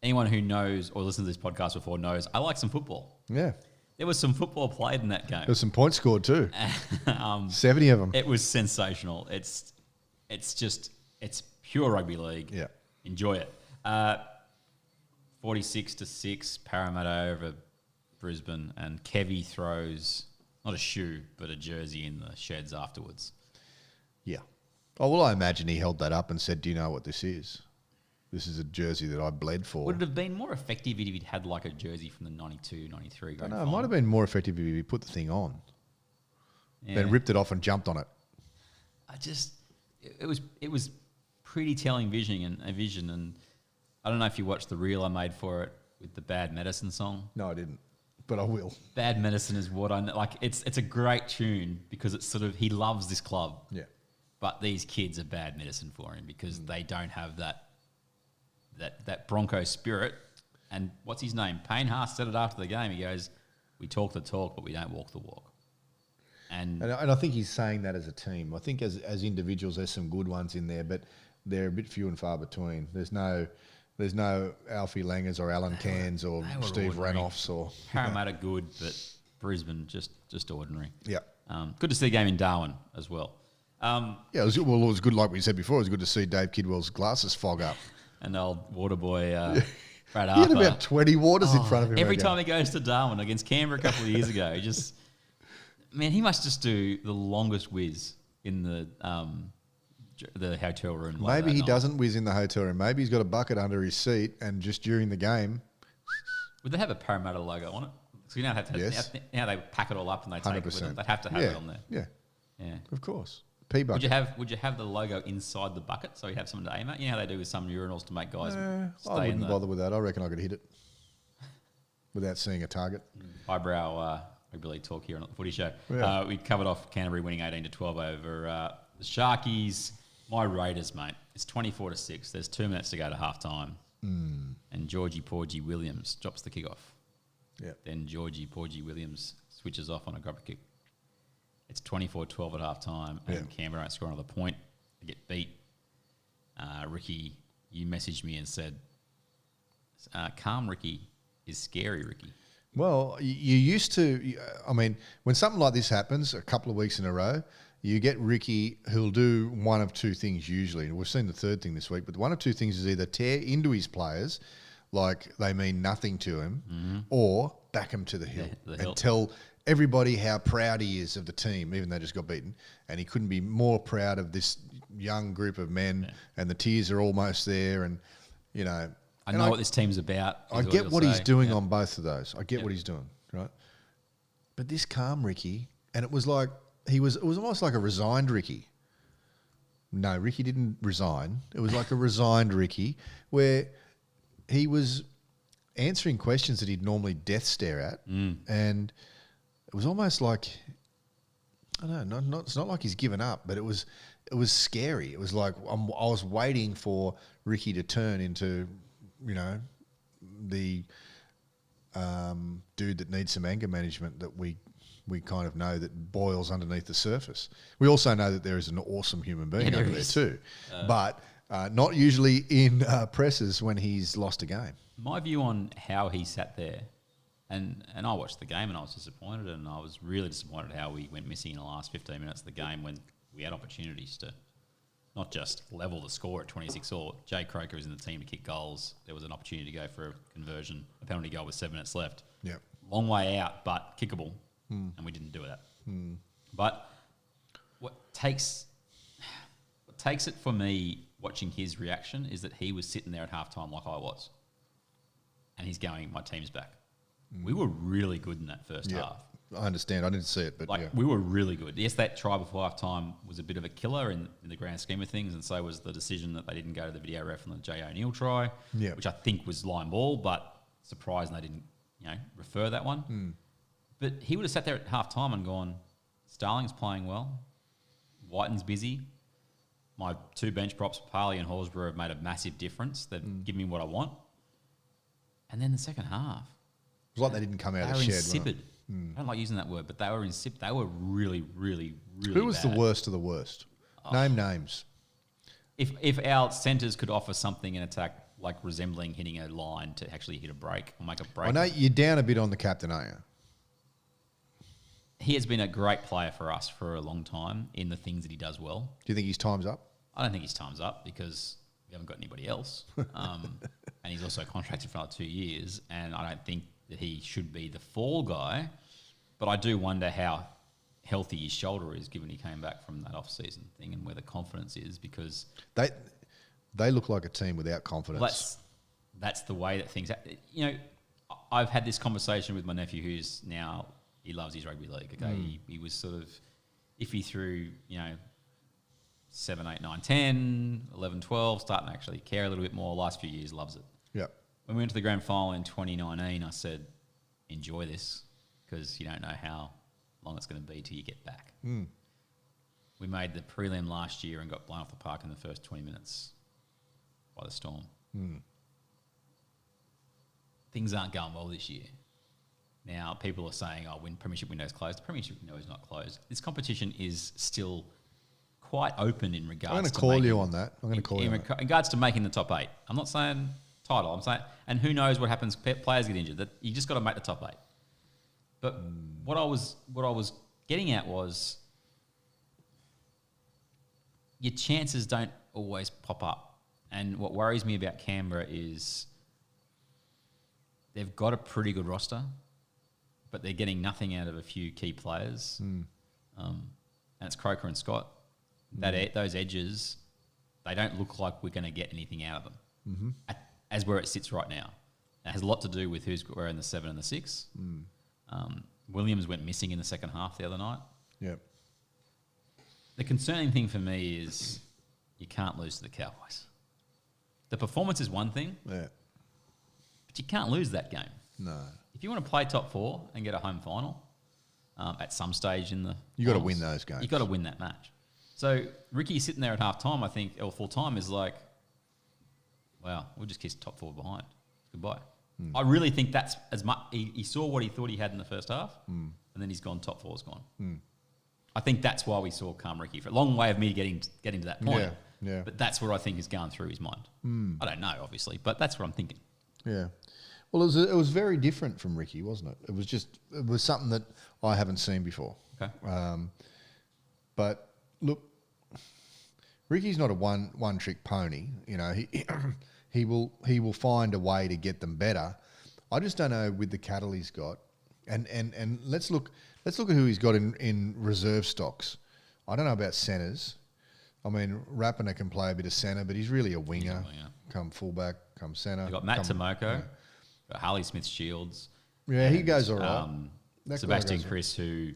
anyone who knows or listened to this podcast before knows, I like some football. Yeah. There was some football played in that game. There's some points scored too. 70 of them. It was sensational. It's pure rugby league. Yeah. Enjoy it. 46-6, Parramatta over Brisbane, and Kevy throws not a shoe but a jersey in the sheds afterwards. Yeah. Oh, well, I imagine he held that up and said, "Do you know what this is? This is a jersey that I bled for." Would it have been more effective if he'd had like a jersey from the 92, 93 grand No, final? it might have been more effective if he put the thing on, then ripped it off and jumped on it. It was pretty telling vision, and I don't know if you watched the reel I made for it with the Bad Medicine song. No, I didn't, but I will. Bad Medicine is what I know. Like, it's a great tune because it's sort of, he loves this club. Yeah. But these kids are bad medicine for him because they don't have that Bronco spirit. And what's his name? Payne Haas said it after the game. He goes, "We talk the talk, but we don't walk the walk." And I think he's saying that as a team. I think as individuals, there's some good ones in there, but they're a bit few and far between. There's no Alfie Langers or Alan Cairns or Steve Ranoffs or Parramatta good, but Brisbane just ordinary. Yeah. Good to see a game in Darwin as well. It was good, like we said before. It was good to see Dave Kidwell's glasses fog up. And old water boy Brad He had Arthur. about 20 waters in front of him. Every time he goes to Darwin against Canberra a couple of years ago, he must just do the longest whiz in the hotel room. Maybe he doesn't whiz in the hotel room. Maybe he's got a bucket under his seat and just during the game. Would they have a Parramatta logo on it? So you now have to Yes. now they pack it all up and they take it with them. They have to have it on there. Yeah, Yeah. of course. P bucket. Would you have the logo inside the bucket so you have something to aim at? You know how they do with some urinals to make guys stay I in wouldn't bother with that. I reckon I could hit it without seeing a target. highbrow rugby league talk here on the Footy Show. Yeah. We covered off Canterbury winning 18-12 over the Sharkies. My Raiders, mate. It's 24-6. There's 2 minutes to go to half time. And Georgie Porgy Williams drops the kick off. Yeah. Then Georgie Porgy Williams switches off on a grubber kick. It's 24-12 at half time, and Canberra don't score another point. They get beat. Ricky, you messaged me and said, calm Ricky is scary Ricky. Well, you used to, when something like this happens a couple of weeks in a row, you get Ricky who'll do one of two things usually. And we've seen the third thing this week, but one of two things is either tear into his players like they mean nothing to him or back him to the hill and tell everybody how proud he is of the team, even though they just got beaten. And he couldn't be more proud of this young group of men and the tears are almost there. And, I know what this team's about. I get what he's doing on both of those. I get what he's doing, right? But this calm Ricky, and it was like, it was almost like a resigned Ricky. No, Ricky didn't resign. It was like a resigned Ricky where he was answering questions that he'd normally death stare at. And it was almost like, I don't know, it's not like he's given up, but it was scary. It was like I was waiting for Ricky to turn into, the dude that needs some anger management that we kind of know that boils underneath the surface. We also know that there is an awesome human being over there too, but not usually in presses when he's lost a game. My view on how he sat there, and I watched the game and I was disappointed, and I was really disappointed how we went missing in the last 15 minutes of the game when we had opportunities to not just level the score at 26-all. Jay Croker was in the team to kick goals. There was an opportunity to go for a conversion, a penalty goal with 7 minutes left. Yeah, long way out, but kickable, and we didn't do that. But what takes it for me watching his reaction is that he was sitting there at halftime like I was. And he's going, my team's back. We were really good in that first half. I understand. I didn't see it, but we were really good. Yes, that try before halftime was a bit of a killer in the grand scheme of things, and so was the decision that they didn't go to the video ref on the J. O'Neill try, which I think was line ball, but surprised they didn't, refer that one. But he would have sat there at halftime and gone, Starling's playing well, Whiten's busy. My two bench props, Parley and Horsburgh, have made a massive difference. They've given me what I want. And then the second half, it was like they didn't come out of the shed. Insipid. I don't like using that word, but they were insipid. They were really, really, really Who was bad. the worst of the worst? Name names. If our centres could offer something in attack like resembling hitting a line to actually hit a break or make a break. I know you're down a bit on the captain, are you? He has been a great player for us for a long time in the things that he does well. Do you think his time's up? I don't think his time's up because we haven't got anybody else. And he's also contracted for another 2 years, and I don't think that he should be the fall guy. But I do wonder how healthy his shoulder is given he came back from that off-season thing and where the confidence is, because they look like a team without confidence. Well, that's the way that things I've had this conversation with my nephew who's now, he loves his rugby league. Okay, he was sort of iffy through 7, 8, 9, 10, 11, 12, starting to actually care a little bit more. Last few years, loves it. Yeah. When we went to the grand final in 2019, I said, enjoy this because you don't know how long it's going to be till you get back. We made the prelim last year and got blown off the park in the first 20 minutes by the Storm. Things aren't going well this year. Now, people are saying, premiership window's closed. The premiership window is not closed. This competition is still quite open in regards to... I'm going to call you on that. In regards to making the top 8. I'm not saying title. I'm saying... And who knows what happens? Players get injured. That you just got to make the top 8. But what I was getting at was your chances don't always pop up. And what worries me about Canberra is they've got a pretty good roster, but they're getting nothing out of a few key players. And it's Croker and Scott. Those edges, they don't look like we're going to get anything out of them as where it sits right now. It has a lot to do with who's wearing the 7 and the 6. Williams went missing in the second half the other night. Yep. The concerning thing for me is you can't lose to the Cowboys. The performance is one thing, but you can't lose that game. No. If you want to play top 4 and get a home final at some stage in the you got to win those games. You got to win that match. So Ricky sitting there at half time, I think, or full time, is like, wow, we'll just kiss top 4 behind. Goodbye. I really think that's as much. He saw what he thought he had in the first half, and then he's gone. Top 4's gone. I think that's why we saw calm Ricky. For a long way of me getting to that point. Yeah. But that's what I think is going through his mind. I don't know, obviously, but that's what I'm thinking. Yeah. Well, it was very different from Ricky, wasn't it? It was something that I haven't seen before. Okay. But look, Ricky's not a one trick pony. He will find a way to get them better. I just don't know with the cattle he's got, and let's look at who he's got in reserve stocks. I don't know about centres. I mean, Rapiner can play a bit of centre, but he's really a winger. Come fullback, come centre. You've got Matt Tomoko, got Harley Smith-Shields. Yeah, he goes all right. Sebastian Chris, who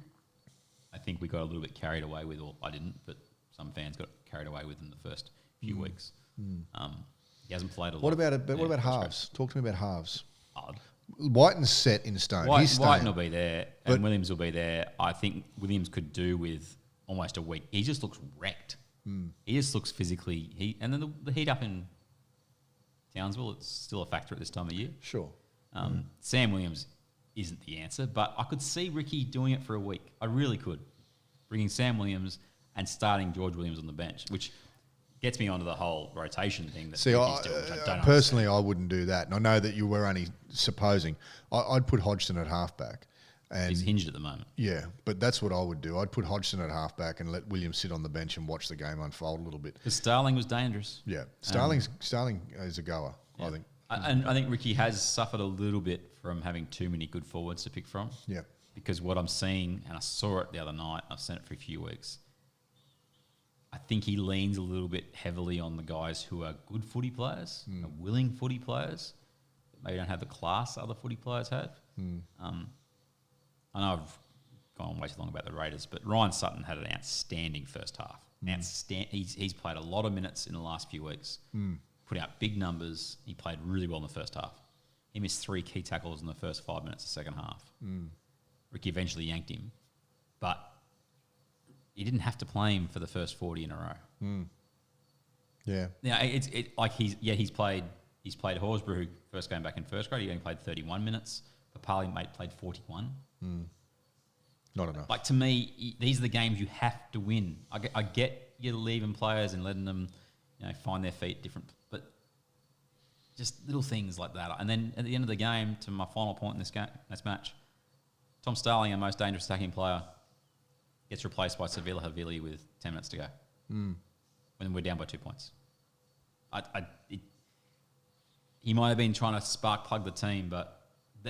I think we got a little bit carried away with, or I didn't, but some fans got carried away with in the first few weeks. He hasn't played a lot. What about halves? Talk to me about halves. Hard. Whiten's set in stone. Whiten will be there, and Williams will be there. I think Williams could do with almost a week. He just looks wrecked. He just looks physically... And then the heat up in Townsville, it's still a factor at this time of year. Sure. Sam Williams isn't the answer, but I could see Ricky doing it for a week. I really could. Bringing Sam Williams and starting George Williams on the bench, which gets me onto the whole rotation thing. That Ricky's doing, which I don't personally, understand. I wouldn't do that. And I know that you were only supposing. I'd put Hodgson at halfback. And he's hinged at the moment. Yeah, but that's what I would do. I'd put Hodgson at halfback and let Williams sit on the bench and watch the game unfold a little bit. Because Starling was dangerous. Yeah, Starling is a goer, yeah. I think. And I think Ricky has suffered a little bit from having too many good forwards to pick from. Yeah. because what I'm seeing, and I saw it the other night, I've seen it for a few weeks, I think he leans a little bit heavily on the guys who are good footy players, are willing footy players, that maybe don't have the class other footy players have. I know I've gone way too long about the Raiders, but Ryan Sutton had an outstanding first half. He's played a lot of minutes in the last few weeks, put out big numbers. He played really well in the first half. He missed 3 key tackles in the first 5 minutes of the second half. Ricky eventually yanked him, but he didn't have to play him for the first 40 in a row. Yeah. Yeah, he's played Horsburgh, who first came back in first grade. He only played 31 minutes. Papali played 41. Not enough. Like, to me, these are the games you have to win. I get you leaving players and letting them, find their feet different, but just little things like that. And then at the end of the game, to my final point in this match, Tom Starling, our most dangerous attacking player, gets replaced by Sevilla Havili with 10 minutes to go. When we're down by 2 points. He might have been trying to spark plug the team, but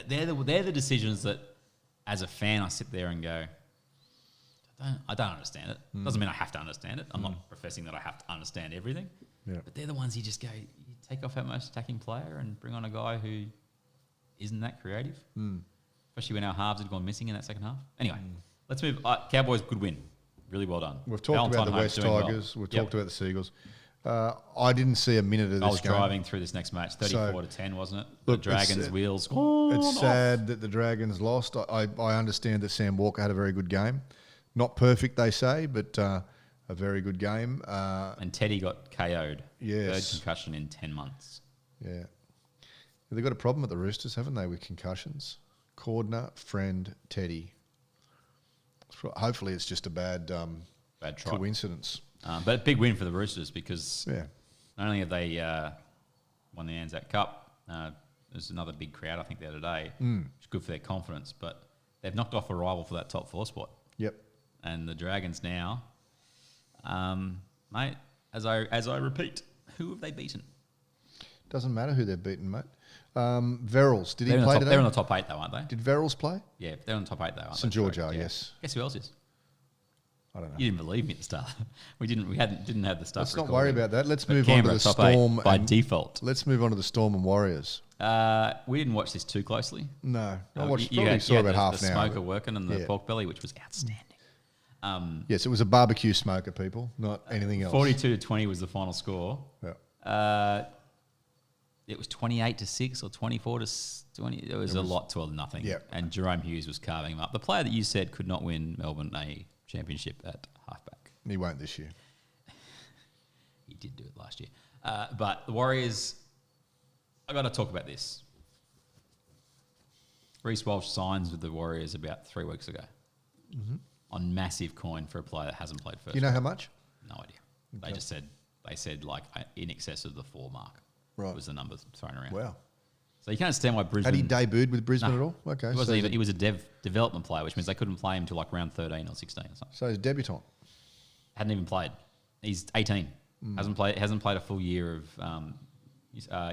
they're the decisions that, as a fan, I sit there and go, I don't understand it. Doesn't mean I have to understand it. I'm not professing that I have to understand everything. Yeah. But they're the ones you just go, you take off our most attacking player and bring on a guy who isn't that creative. Especially when our halves had gone missing in that second half. Anyway, let's move. Cowboys, good win. Really well done. We've talked about the West Tigers. We've talked about the Seagulls. I didn't see a minute of this game. I was driving through this next match, 34-10, wasn't it? Look, the Dragons' wheels. It's sad that the Dragons lost. I understand that Sam Walker had a very good game. Not perfect, they say, but a very good game. And Teddy got KO'd. Yes. Third concussion in 10 months. Yeah. They've got a problem at the Roosters, haven't they, with concussions? Cordner, Friend, Teddy. Hopefully it's just a bad coincidence. But a big win for the Roosters because not only have they won the Anzac Cup, there's another big crowd, I think, there today, which is good for their confidence, but they've knocked off a rival for that top 4 spot. Yep. And the Dragons now, mate, as I repeat, who have they beaten? Doesn't matter who they've beaten, mate. Verrills, did he play today? They're in the top 8 though, aren't they? Did Verrills play? Yeah, they're in the top 8 though, aren't St they? George are, yes. Guess who else is? I don't know. You didn't believe me at the start. We didn't have the stuff. Let's not worry about that. Let's move Canberra, on to the top 8 Storm by default. Let's move on to the Storm and Warriors. We didn't watch this too closely. No, I watched. saw about half the an hour. smoker working and the pork belly, which was outstanding. Yes, it was a barbecue smoker, people, not anything else. 42-20 was the final score. Yeah. It was 28-6 or 24-20. It was a lot to nothing. Yeah. And Jerome Hughes was carving him up. The player that you said could not win Melbourne a championship at halfback. He won't this year. He did do it last year. But the Warriors, I got to talk about this. Reece Walsh signs with the Warriors about 3 weeks ago on massive coin for a player that hasn't played first. You know how much? No idea. Okay. They said like in excess of the 4 mark. Right. Was the number thrown around. Wow. So you can't understand why Brisbane... Had he debuted with Brisbane at all? Okay. He was a development player, which means they couldn't play him till like round 13 or 16 or something. So he's debutant. Hadn't even played. He's 18. Hasn't played a full year of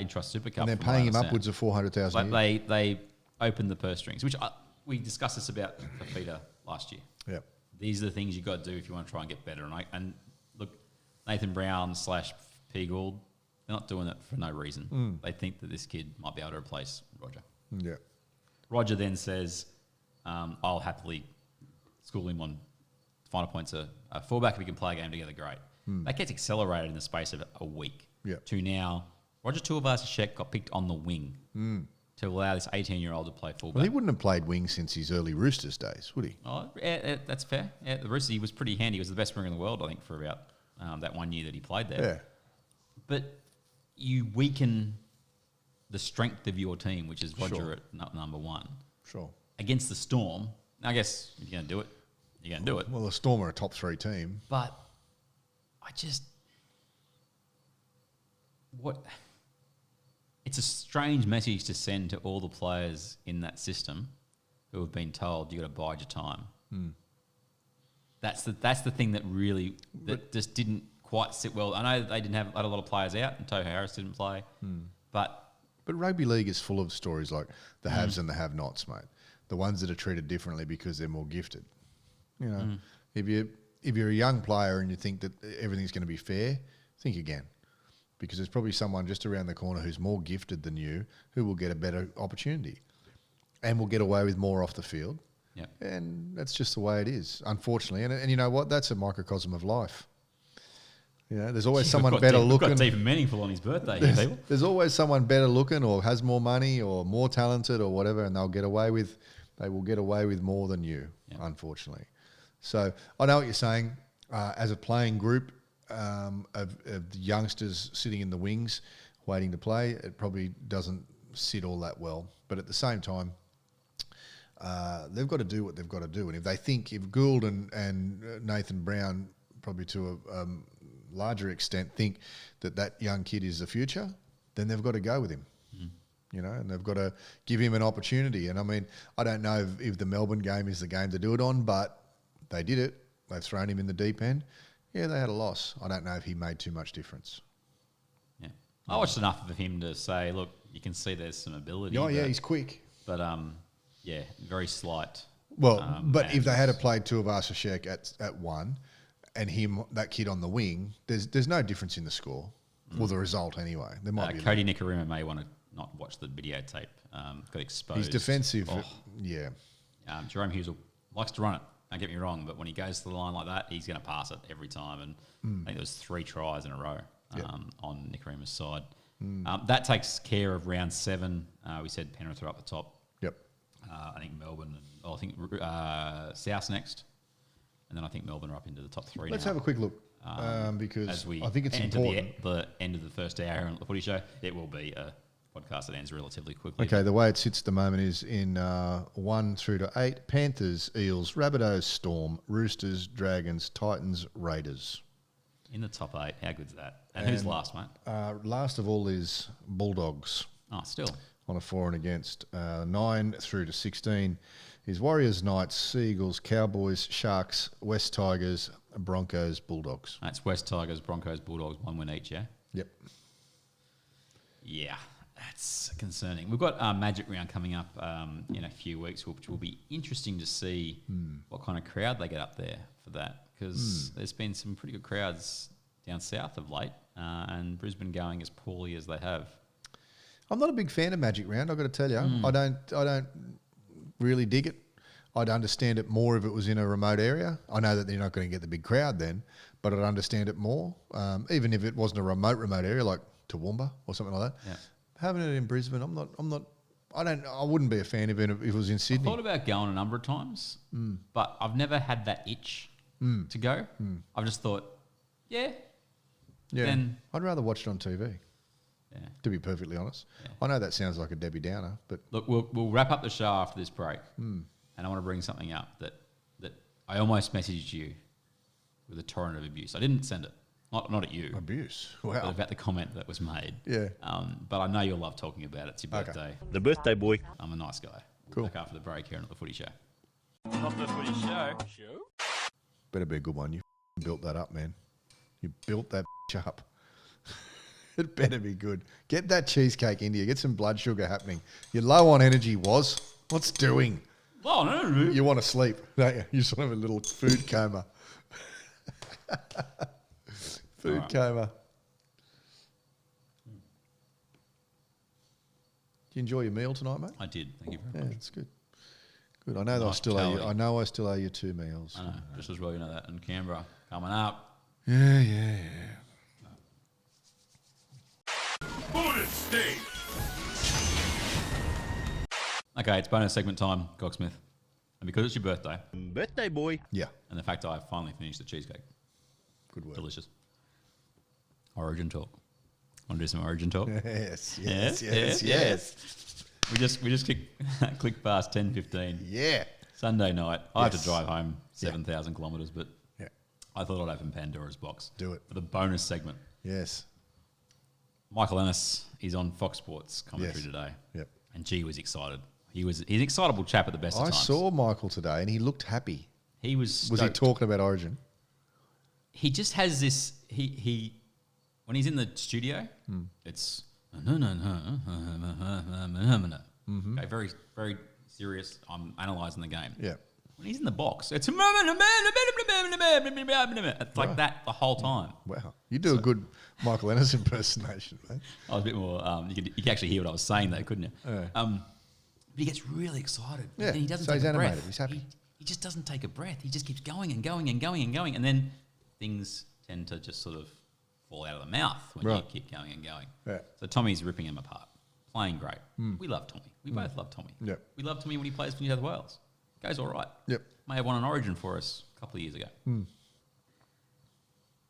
Intrust Super Cup. And they're paying him upwards of $400,000 a year. They opened the purse strings, which we discussed this about Fafita last year. Yeah. These are the things you've got to do if you want to try and get better. And look, Nathan Brown / P. Gould, they're not doing it for no reason. They think that this kid might be able to replace Roger. Yeah. Roger then says, I'll happily school him on final points a fullback if we can play a game together, great. That gets accelerated in the space of a week to now. Roger Tuivasa-Sheck got picked on the wing to allow this 18-year-old to play fullback. Well, he wouldn't have played wing since his early Roosters days, would he? Oh, yeah, that's fair. Yeah, the Roosters, he was pretty handy. He was the best winger in the world, I think, for about that 1 year that he played there. Yeah. But you weaken the strength of your team, which is Roger at number 1. Sure. Against the Storm, I guess if you're going to do it, you're going to do it. Well, the Storm are a top 3 team. But it's a strange message to send to all the players in that system who have been told you got to bide your time. That's the thing that really just didn't quite sit well. I know they didn't have a lot of players out, and Tohu Harris didn't play, but rugby league is full of stories like the haves and the have-nots, mate. the ones that are treated differently because they're more gifted. You know, if you're a young player and you think that everything's going to be fair, think again, because there's probably someone just around the corner who's more gifted than you who will get a better opportunity and will get away with more off the field. Yep. And that's just the way it is, unfortunately. And you know what? That's a microcosm of life. You know, there's always someone better looking. Got deep and meaningful on his birthday, people. There's always someone better looking or has more money or more talented or whatever, and they will get away with more than you, unfortunately. So I know what you're saying. As a playing group of youngsters sitting in the wings waiting to play, it probably doesn't sit all that well. But at the same time, they've got to do what they've got to do. And if Gould and Nathan Brown, probably to a larger extent, think that young kid is the future, then they've got to go with him. You know, and they've got to give him an opportunity. And I mean, I don't know if the Melbourne game is the game to do it on, but they did it. They've thrown him in the deep end. Yeah, they had a loss. I don't know if he made too much difference. Yeah, I watched enough of him to say, look, you can see there's some ability. Oh, yeah, he's quick. But, yeah, very slight. Well, but if they had played Tuivasa-Sheck at one and that kid on the wing, there's no difference in the score or the result anyway. There might be Cody Nicarima may want to not watch the videotape. Got exposed. He's defensive. Yeah. Jerome Hughes likes to run it. Don't get me wrong, but when he goes to the line like that, he's going to pass it every time. And I think there was 3 tries in a row on Nicarima's side. That takes care of round 7. We said Penrith are up the top. Yep. I think Melbourne, I think South's next. And then I think Melbourne are up into the top 3 Let's now. have a quick look because I think it's important. The end of the first hour on the Footy Show, it will be a podcast that ends relatively quickly. Okay, the way it sits at the moment is in 1 through to 8, Panthers, Eels, Rabbitohs, Storm, Roosters, Dragons, Titans, Raiders. In the top 8, how good's that? And who's last, mate? Last of all is Bulldogs. Oh, still. On a for and against. 9 through to 16 is Warriors, Knights, Seagulls, Cowboys, Sharks, West Tigers, Broncos, Bulldogs. That's West Tigers, Broncos, Bulldogs, 1 win each, yeah? Yep. Yeah, that's concerning. We've got Magic Round coming up in a few weeks, which will be interesting to see what kind of crowd they get up there for that, because there's been some pretty good crowds down south of late, and Brisbane going as poorly as they have. I'm not a big fan of Magic Round, I've got to tell you. I don't really dig it. I'd understand it more if it was in a remote area. I know that they're not going to get the big crowd then, but I'd understand it more, even if it wasn't a remote area like Toowoomba or something like that. Yeah. Having it in Brisbane, I wouldn't be a fan of it if it was in Sydney. I thought about going a number of times, but I've never had that itch to go. I've just thought, yeah. Then I'd rather watch it on TV. Yeah. To be perfectly honest. Yeah. I know that sounds like a Debbie Downer, but look, we'll wrap up the show after this break, and I want to bring something up that I almost messaged you with a torrent of abuse. I didn't send it, not at you. Abuse? Wow. But about the comment that was made. Yeah. But I know you'll love talking about it. It's your birthday. The birthday boy. I'm a nice guy. Cool. Back after the break here on the Footy Show. Not the Footy Show. better be a good one. You built that up, man. You built that up. It better be good. Get that cheesecake into you. Get some blood sugar happening. You're low on energy, What's doing? Oh, no. You want to sleep, don't you? You just want to have a little food coma. Food coma. Did you enjoy your meal tonight, mate? I did. Thank you very Yeah, much. that's good. Good. I know that I still owe you. I know I still owe you 2 meals. I know. Just as well you know that. And Canberra coming up. Yeah. Bonus stage. Okay, it's bonus segment time, Coxsmith. And because it's your birthday, Birthday boy. Yeah. and the fact that I finally finished the cheesecake, Good work. delicious. Origin talk. Want to do some Origin talk? Yes. We just click past 10:15. Yeah. Sunday night. I have to Yes. drive home 7,000 kilometres, but Yeah. I thought I'd open Pandora's box. Do it. For the bonus segment. Yes. Michael Ennis, he's on Fox Sports commentary Yes. today. Yep. And G was excited. He's an excitable chap at the best of I times. saw Michael today and he looked happy. He was Was he stoked. talking about Origin? He just has this. He when he's in the studio, it's okay, very very serious. I'm analysing the game. Yeah. When he's in the box, it's like that the whole time. Wow. You do a good Michael Ennis impersonation, mate. I was a bit more. You could actually hear what I was saying though, couldn't you? Yeah. But he gets really excited. Yeah. And he doesn't So take he's a breath. animated. He's happy. He just doesn't take a breath. He just keeps going and going and going and going, and then things tend to just sort of fall out of the mouth when you keep going and going. Yeah. So Tommy's ripping him apart, playing great. We love Tommy. We both love Tommy. Yep. We love Tommy when he plays for New South Wales. Goes all right. Yep. May have won an Origin for us a couple of years ago.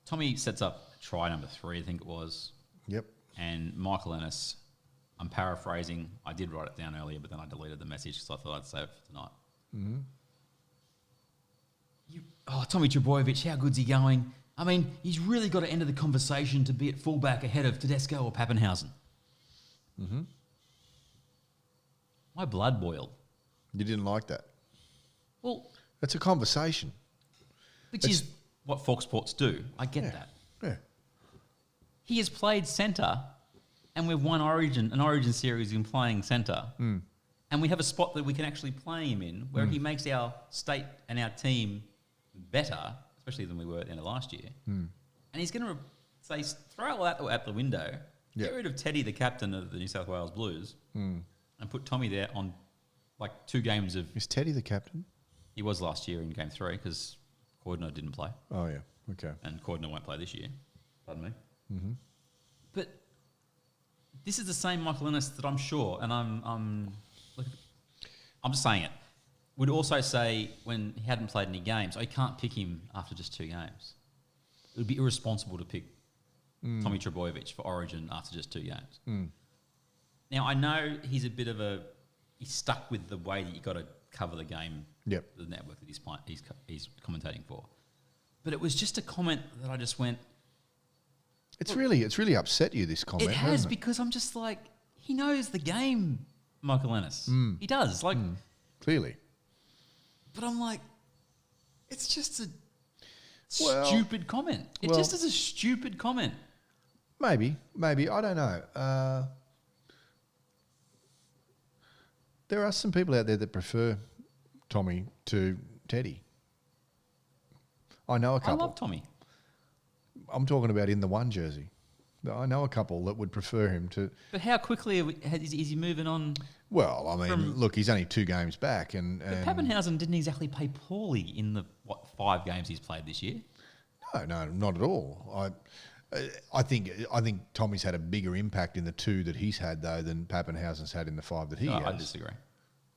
Tommy sets up try number 3, I think it was. Yep. And Michael Ennis, I'm paraphrasing. I did write it down earlier, but then I deleted the message because I thought I'd save it for tonight. Tommy Trbojevic, how good's he going? I mean, he's really got to enter the conversation to be at fullback ahead of Tedesco or Pappenhausen. My blood boiled. You didn't like that. Well, It's a conversation. which is what Fox Sports do. I get that. Yeah. He has played centre, and we've won an Origin series in playing centre. And we have a spot that we can actually play him in where he makes our state and our team better, especially than we were at the end of last year. And he's going to say, throw all that out the window, get rid of Teddy, the captain of the New South Wales Blues, and put Tommy there on like 2 games of... Is Teddy the captain? He was last year in game 3 because Cordner didn't play. Oh, yeah. Okay. And Cordner won't play this year. Pardon me. But this is the same Michael Ennis that I'm sure, and I'm just saying it, would also say when he hadn't played any games, I can't pick him after just 2 games. It would be irresponsible to pick Tommy Trbojevic for Origin after just 2 games. Now, I know he's a bit of he's stuck with the way that you got to cover the game, the network that he's commentating for. But it was just a comment that I just went... It's really upset you, this comment, It has, hasn't it? because I'm just like, he knows the game, Michael Ennis. He does. Like, Clearly. But I'm like, it's just a Well, stupid comment. It well- just is a stupid comment. Maybe. I don't know. There are some people out there that prefer Tommy to Teddy. I know a I couple. love Tommy. I'm talking about in the 1 jersey. I know a couple that would prefer him to... But how quickly is he moving on? Well, I mean, look, he's only 2 games back. And But Pappenhausen didn't exactly play poorly in the, 5 games he's played this year? No, not at all. I think Tommy's had a bigger impact in the 2 that he's had, though, than Pappenhausen's had in the 5 that he has. I disagree.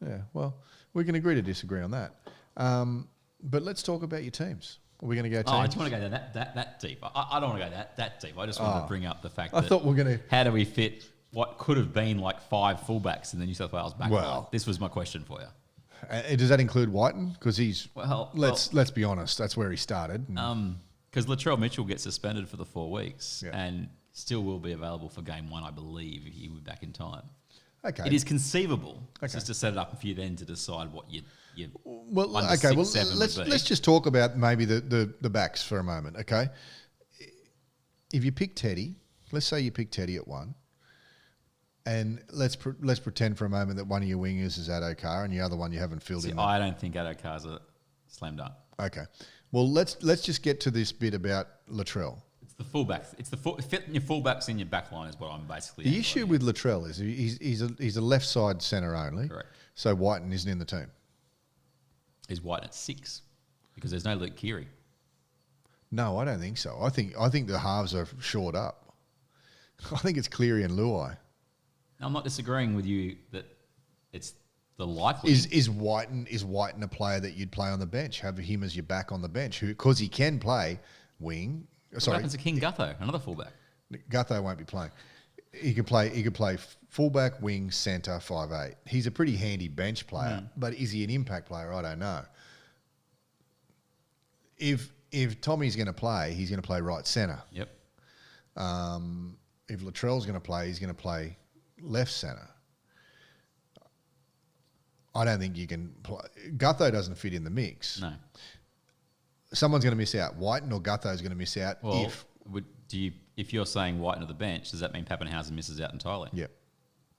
Yeah, well, we can agree to disagree on that. But let's talk about your teams. Are we going to go teams? I just want to go that deep. I don't want to go that deep. I just want to bring up the fact I that... thought we're going to... How do we fit what could have been like 5 fullbacks in the New South Wales back line? Well- This was my question for you. does that include Whiten? Because he's... Well, let's be honest, that's where he started. Because Latrell Mitchell gets suspended for the 4 weeks Yeah. and still will be available for game 1, I believe, if he will be back in time. Okay. It is conceivable. It's Okay. just to set it up for you then to decide what you Well, under okay. 6, Well, 7 would be. let's just talk about maybe the backs for a moment. Okay. If you pick Teddy, let's say you pick Teddy at 1, and let's pretend for a moment that one of your wingers is Addo-Carr and the other one you haven't filled See, in. I don't think Addo-Carr's a slam dunk. Okay. Well, let's just get to this bit about Latrell. It's the fullbacks. It's fitting your fullbacks in your back line is what I'm basically... The issue with Latrell is he's a left side centre only. Correct. So Whiten isn't in the team. Is White at 6 because there's no Luke Keary. No, I don't think so. I think the halves are shored up. I think it's Cleary and Luai. Now, I'm not disagreeing with you that it's the likely... Is Whiten a player that you'd play on the bench? Have him as your back on the bench, because he can play wing. What Sorry, happens to King Gutho, another fullback? Gutho won't be playing. He could play fullback, wing, centre, 5'8". He's a pretty handy bench player, but is he an impact player? I don't know. If Tommy's going to play, he's going to play right centre. Yep. If Latrell's going to play, he's going to play left centre. I don't think you can play. Gutho doesn't fit in the mix. No. Someone's going to miss out. Whiten or Gutho's going to miss out if... if you're saying White to the bench, does that mean Pappenhausen misses out entirely? Yep.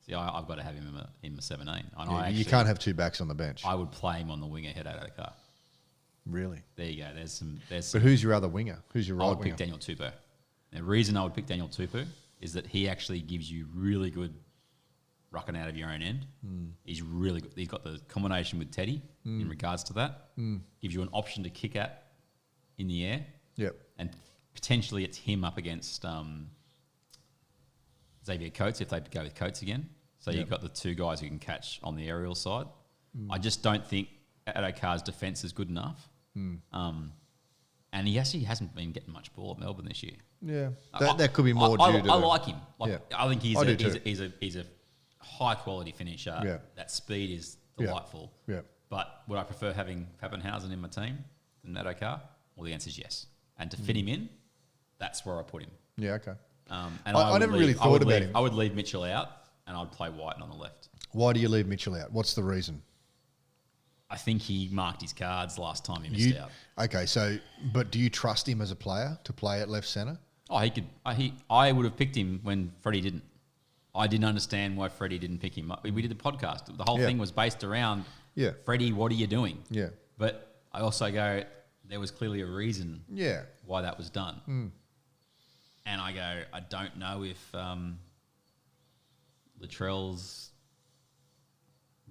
See, I've got to have him in my 17. And Yeah, I you can't have two backs on the bench. I would play him on the wing ahead of Adokar. Really? There you go. There's some. But who's your other winger? Who's your I right would winger? pick Daniel Tupou. The reason I would pick Daniel Tupou is that he actually gives you really good rucking out of your own end. He's really good. He's got the combination with Teddy in regards to that. Gives you an option to kick at in the air. Yep. And potentially it's him up against Xavier Coates if they go with Coates again. So you've got the two guys who can catch on the aerial side. I just don't think Adokar's defence is good enough. And he actually hasn't been getting much ball at Melbourne this year. Yeah. That could be more due to... I like him. I think he's a a high quality finisher. Yeah. That speed is delightful. Yeah. But would I prefer having Pappenhausen in my team than Adokar? Well, the answer is yes. And to fit him in, that's where I put him. Yeah, okay. And I never really thought about him. I would leave Mitchell out and I'd play Whiten on the left. Why do you leave Mitchell out? What's the reason? I think he marked his cards last time he missed out. Okay, so, but do you trust him as a player to play at left centre? Oh, he could. I would have picked him when Freddie didn't. I didn't understand why Freddie didn't pick him. We did the podcast. The whole thing was based around, Freddie, what are you doing? Yeah. But I also go, there was clearly a reason why that was done. And I go, I don't know if Latrell's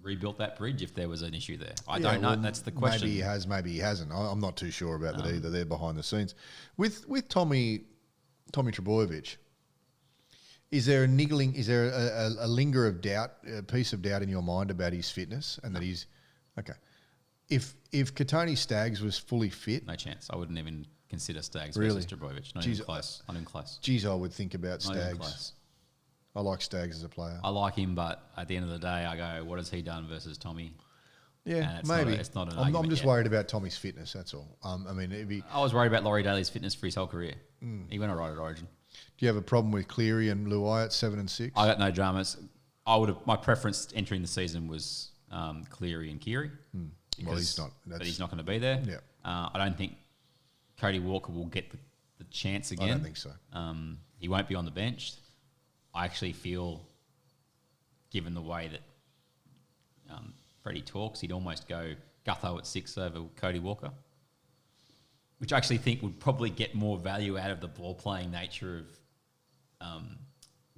rebuilt that bridge if there was an issue there. I don't know. That's the question. Maybe he has, maybe he hasn't. I'm not too sure about that either. They're behind the scenes. With Tommy Trbojevic, is there a niggling, is there a linger of doubt, a piece of doubt in your mind about his fitness and that he's... Okay. If Katoni Staggs was fully fit... No chance. I wouldn't even consider Staggs versus Trbojevic. Not even close. Not even close. Geez, I would think about Not even Staggs. close. I like Staggs as a player. I like him, but at the end of the day, I go, what has he done versus Tommy? Yeah, it's maybe. It's not an I'm argument just yet. worried about Tommy's fitness, that's all. I mean, it'd be... I was worried about Laurie Daly's fitness for his whole career. He went all right at Origin. Do you have a problem with Cleary and Luai at 7 and 6? I got no dramas. My preference entering the season was Cleary and Keary. Well, he's not. But he's not going to be there. Yeah. I don't think Cody Walker will get the chance again. I don't think so. He won't be on the bench. I actually feel, given the way that Freddie talks, he'd almost go Gutho at 6 over Cody Walker, which I actually think would probably get more value out of the ball-playing nature of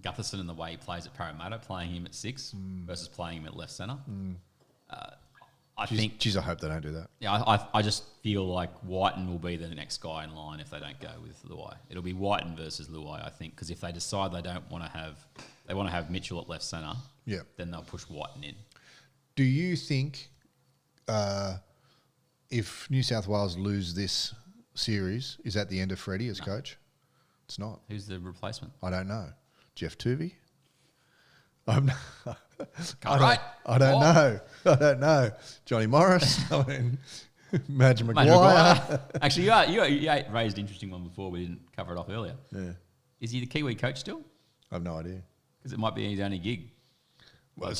Gutherson and the way he plays at Parramatta, playing him at 6 versus playing him at left centre. I hope they don't do that. Yeah, I just feel like Whiten will be the next guy in line if they don't go with Luai. It'll be Whiten versus Luai, I think, because if they decide they want to have Mitchell at left centre, then they'll push Whiten in. Do you think if New South Wales lose this series, is that the end of Freddie as coach? It's not. Who's the replacement? I don't know. Jeff Tuvey? I don't know. Johnny Morris. I mean, Madge Maguire. Actually, you raised an interesting one before. We didn't cover it off earlier. Yeah. Is he the Kiwi coach still? I have no idea. Because it might be his only gig. Well,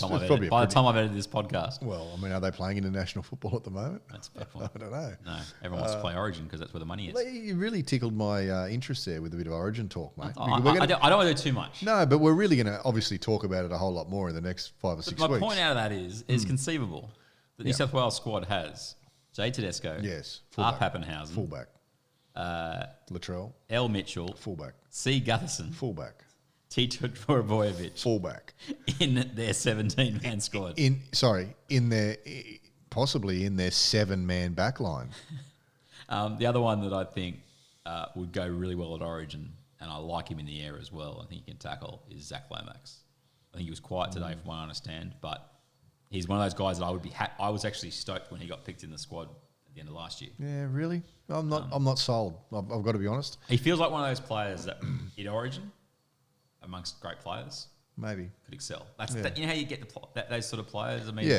by the time I've edited this podcast. Well, I mean, are they playing international football at the moment? That's a fair point. I don't know. No, everyone wants to play Origin because that's where the money is. You really tickled my interest there with a bit of Origin talk, mate. I don't want to do too much. No, but we're really going to obviously talk about it a whole lot more in the next 5 or 6 weeks. My point out of that is conceivable. The New South Wales squad has Jay Tedesco, R. Pappenhausen, fullback, Latrell, L. Mitchell, fullback, C. Gutherson, fullback, T. Trbojevic, fullback, in their 17-man squad. Possibly in their 7-man back line. The other one that I think would go really well at Origin, and I like him in the air as well, I think he can tackle, is Zach Lomax. I think he was quiet today from what I understand, but he's one of those guys that I would be I was actually stoked when he got picked in the squad at the end of last year. Yeah, really? I'm not sold. I've got to be honest. He feels like one of those players that in Origin, amongst great players, maybe could excel. You know how you get those sort of players. I mean,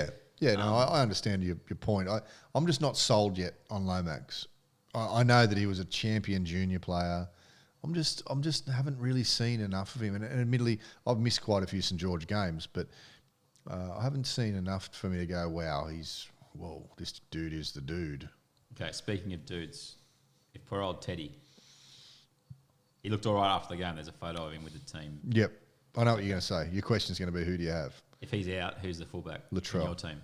I understand your point. I'm just not sold yet on Lomax. I know that he was a champion junior player. I'm just haven't really seen enough of him. And admittedly, I've missed quite a few St George games, but I haven't seen enough for me to go, wow, this dude is the dude. Okay, speaking of dudes, if poor old Teddy, he looked all right after the game. There's a photo of him with the team. Yep. I know what you're going to say. Your question's going to be, who do you have? If he's out, who's the fullback Latrell. in your team?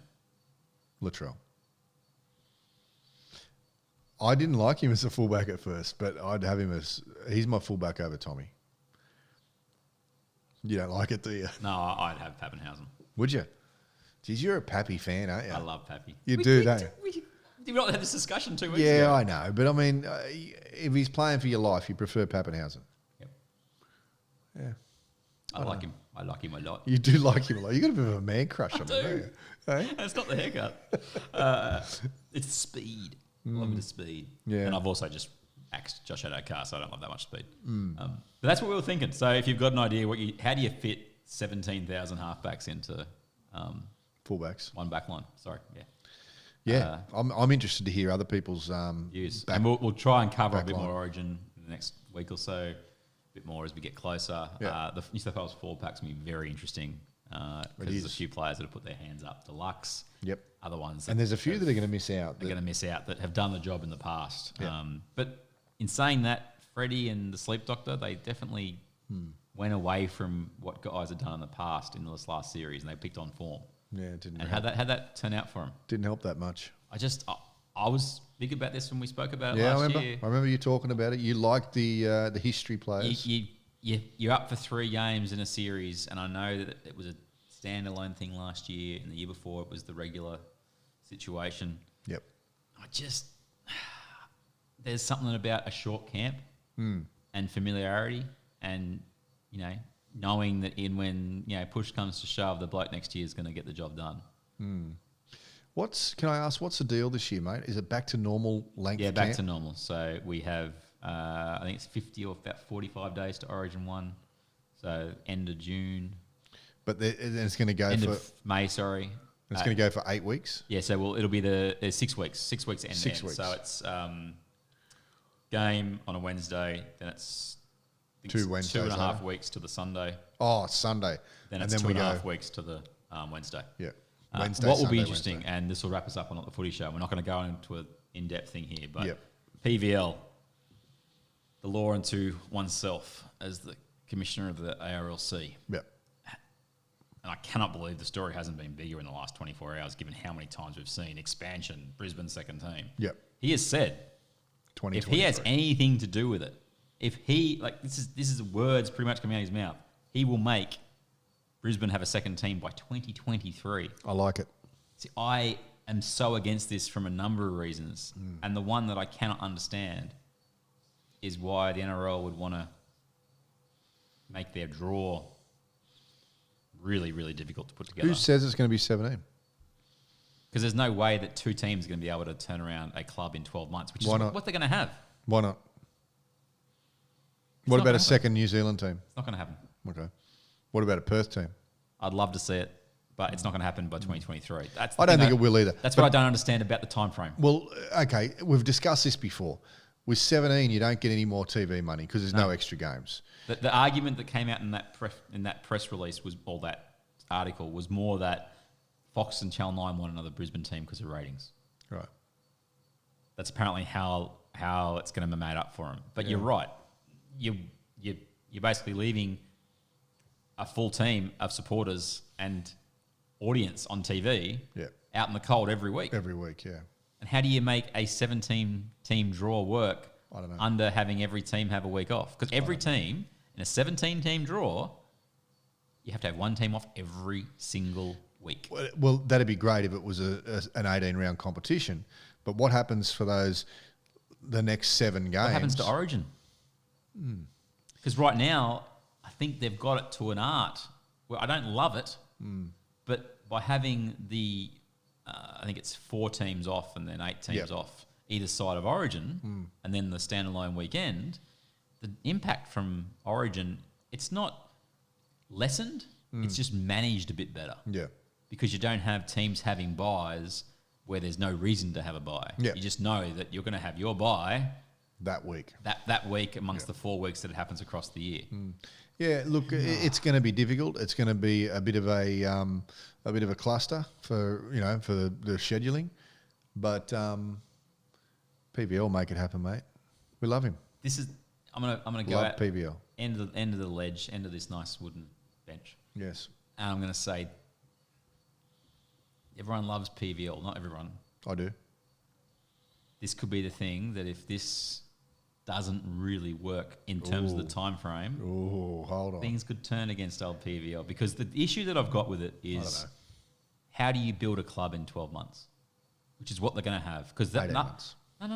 Latrell. I didn't like him as a fullback at first, but I'd have him as... He's my fullback over Tommy. You don't like it, do you? No, I'd have Pappenhausen. Would you? Geez, you're a Pappy fan, aren't you? I love Pappy. You do, don't you? Did we not have this discussion 2 weeks ago? Yeah, I know. But, I mean, if he's playing for your life, you prefer Pappenhausen. Yep. Yeah. I like him. I like him a lot. You do like him a lot. You got a bit of a man crush on him, do. don't you? Hey? And it's not the haircut. It's speed. I love the speed. Yeah. And I've also just axed Josh Adokar, so I don't love that much speed. But that's what we were thinking. So if you've got an idea, how do you fit 17,000 halfbacks into Fullbacks. one back line? Sorry, yeah. Yeah, I'm interested to hear other people's Views. back- And we'll try and cover a back bit line. more Origin in the next week or so, a bit more as we get closer. Yeah. The New South Wales forward pack's going to be very interesting because there's a few players that have put their hands up. Deluxe. Yep. Other ones. And there's a few that are going to miss out. They're going to miss out that have done the job in the past. Yeah. But in saying that, Freddie and the Sleep Doctor, they definitely went away from what guys had done in the past in this last series, and they picked on form. Yeah, it didn't And help. how'd that turn out for them? Didn't help that much. I was big about this when we spoke about it Yeah, last I year. remember you talking about it. You liked the history players. You're up for 3 games in a series, and I know that it was a standalone thing last year, and the year before it was the regular situation. Yep. There's something about a short camp and familiarity, and knowing that when push comes to shove, the bloke next year is going to get the job done. Can I ask, what's the deal this year, mate? Is it back to normal length? Yeah, back camp? to normal. So we have, I think it's 50 or about 45 days to Origin 1. So end of June. But it's going to go End for of May, sorry. it's going to go for 8 weeks. Yeah, so it'll be there's 6 weeks. 6 weeks end. 6 weeks. So it's game on a Wednesday, then it's I think 2 it's Wednesdays 2.5 later. weeks to the Sunday. Oh, Sunday. Then and it's then 2.5 weeks to the Wednesday. Yeah. Wednesday, what will Sunday, be interesting, Wednesday. and this will wrap us up on Not The Footy Show. We're not going to go into an in-depth thing here, but Yep. PVL, the law unto oneself as the commissioner of the ARLC. Yep. And I cannot believe the story hasn't been bigger in the last 24 hours, given how many times we've seen expansion, Brisbane second team. Yep. He has said, if he has anything to do with it, if he, this is words pretty much coming out of his mouth, he will make Brisbane have a second team by 2023. I like it. See, I am so against this from a number of reasons. And the one that I cannot understand is why the NRL would want to make their draw really, really difficult to put together. Who says it's going to be 17? Because there's no way that 2 teams are going to be able to turn around a club in 12 months, which Why is not? what they're going to have. Why not? It's What not about gonna a happen. second New Zealand team? It's not going to happen. Okay. What about a Perth team? I'd love to see it, but it's not going to happen by 2023. That's the I don't thing think it will either. That's But- what I don't understand about the time frame. Well, okay, we've discussed this before. With 17, you don't get any more TV money because there's no extra games. The argument that came out in that press release was, or that article, was more that Fox and Channel 9 want another Brisbane team because of ratings. Right. That's apparently how it's going to be made up for them. But you're right. You're basically leaving a full team of supporters and audience on TV out in the cold every week. Every week, yeah. And how do you make a 17-team draw work I don't know. under having every team have a week off? Because every team in a 17-team draw, you have to have one team off every single week. Well, that'd be great if it was an 18-round competition. But what happens for the next 7 games? What happens to Origin? Because right now, I think they've got it to an art. Well, I don't love it, but by having I think it's 4 teams off and then 8 teams off either side of Origin, and then the standalone weekend, the impact from Origin, it's not lessened, it's just managed a bit better. Yeah. Because you don't have teams having buys where there's no reason to have a buy. Yeah. You just know that you're going to have your buy That week. that week amongst the 4 weeks that it happens across the year. Yeah, look, it's going to be difficult. It's going to be a bit of a cluster for the scheduling, but PVL make it happen, mate. We love him. I'm gonna go Love out PVL. end of the ledge, end of this nice wooden bench. Yes. And I'm going to say everyone loves PVL. Not everyone. I do. This could be the thing that if this doesn't really work in terms of the time frame, Hold on. things could turn against old PVL. Because the issue that I've got with it is how do you build a club in 12 months? Which is what they're going to have. Because that 18 months. No.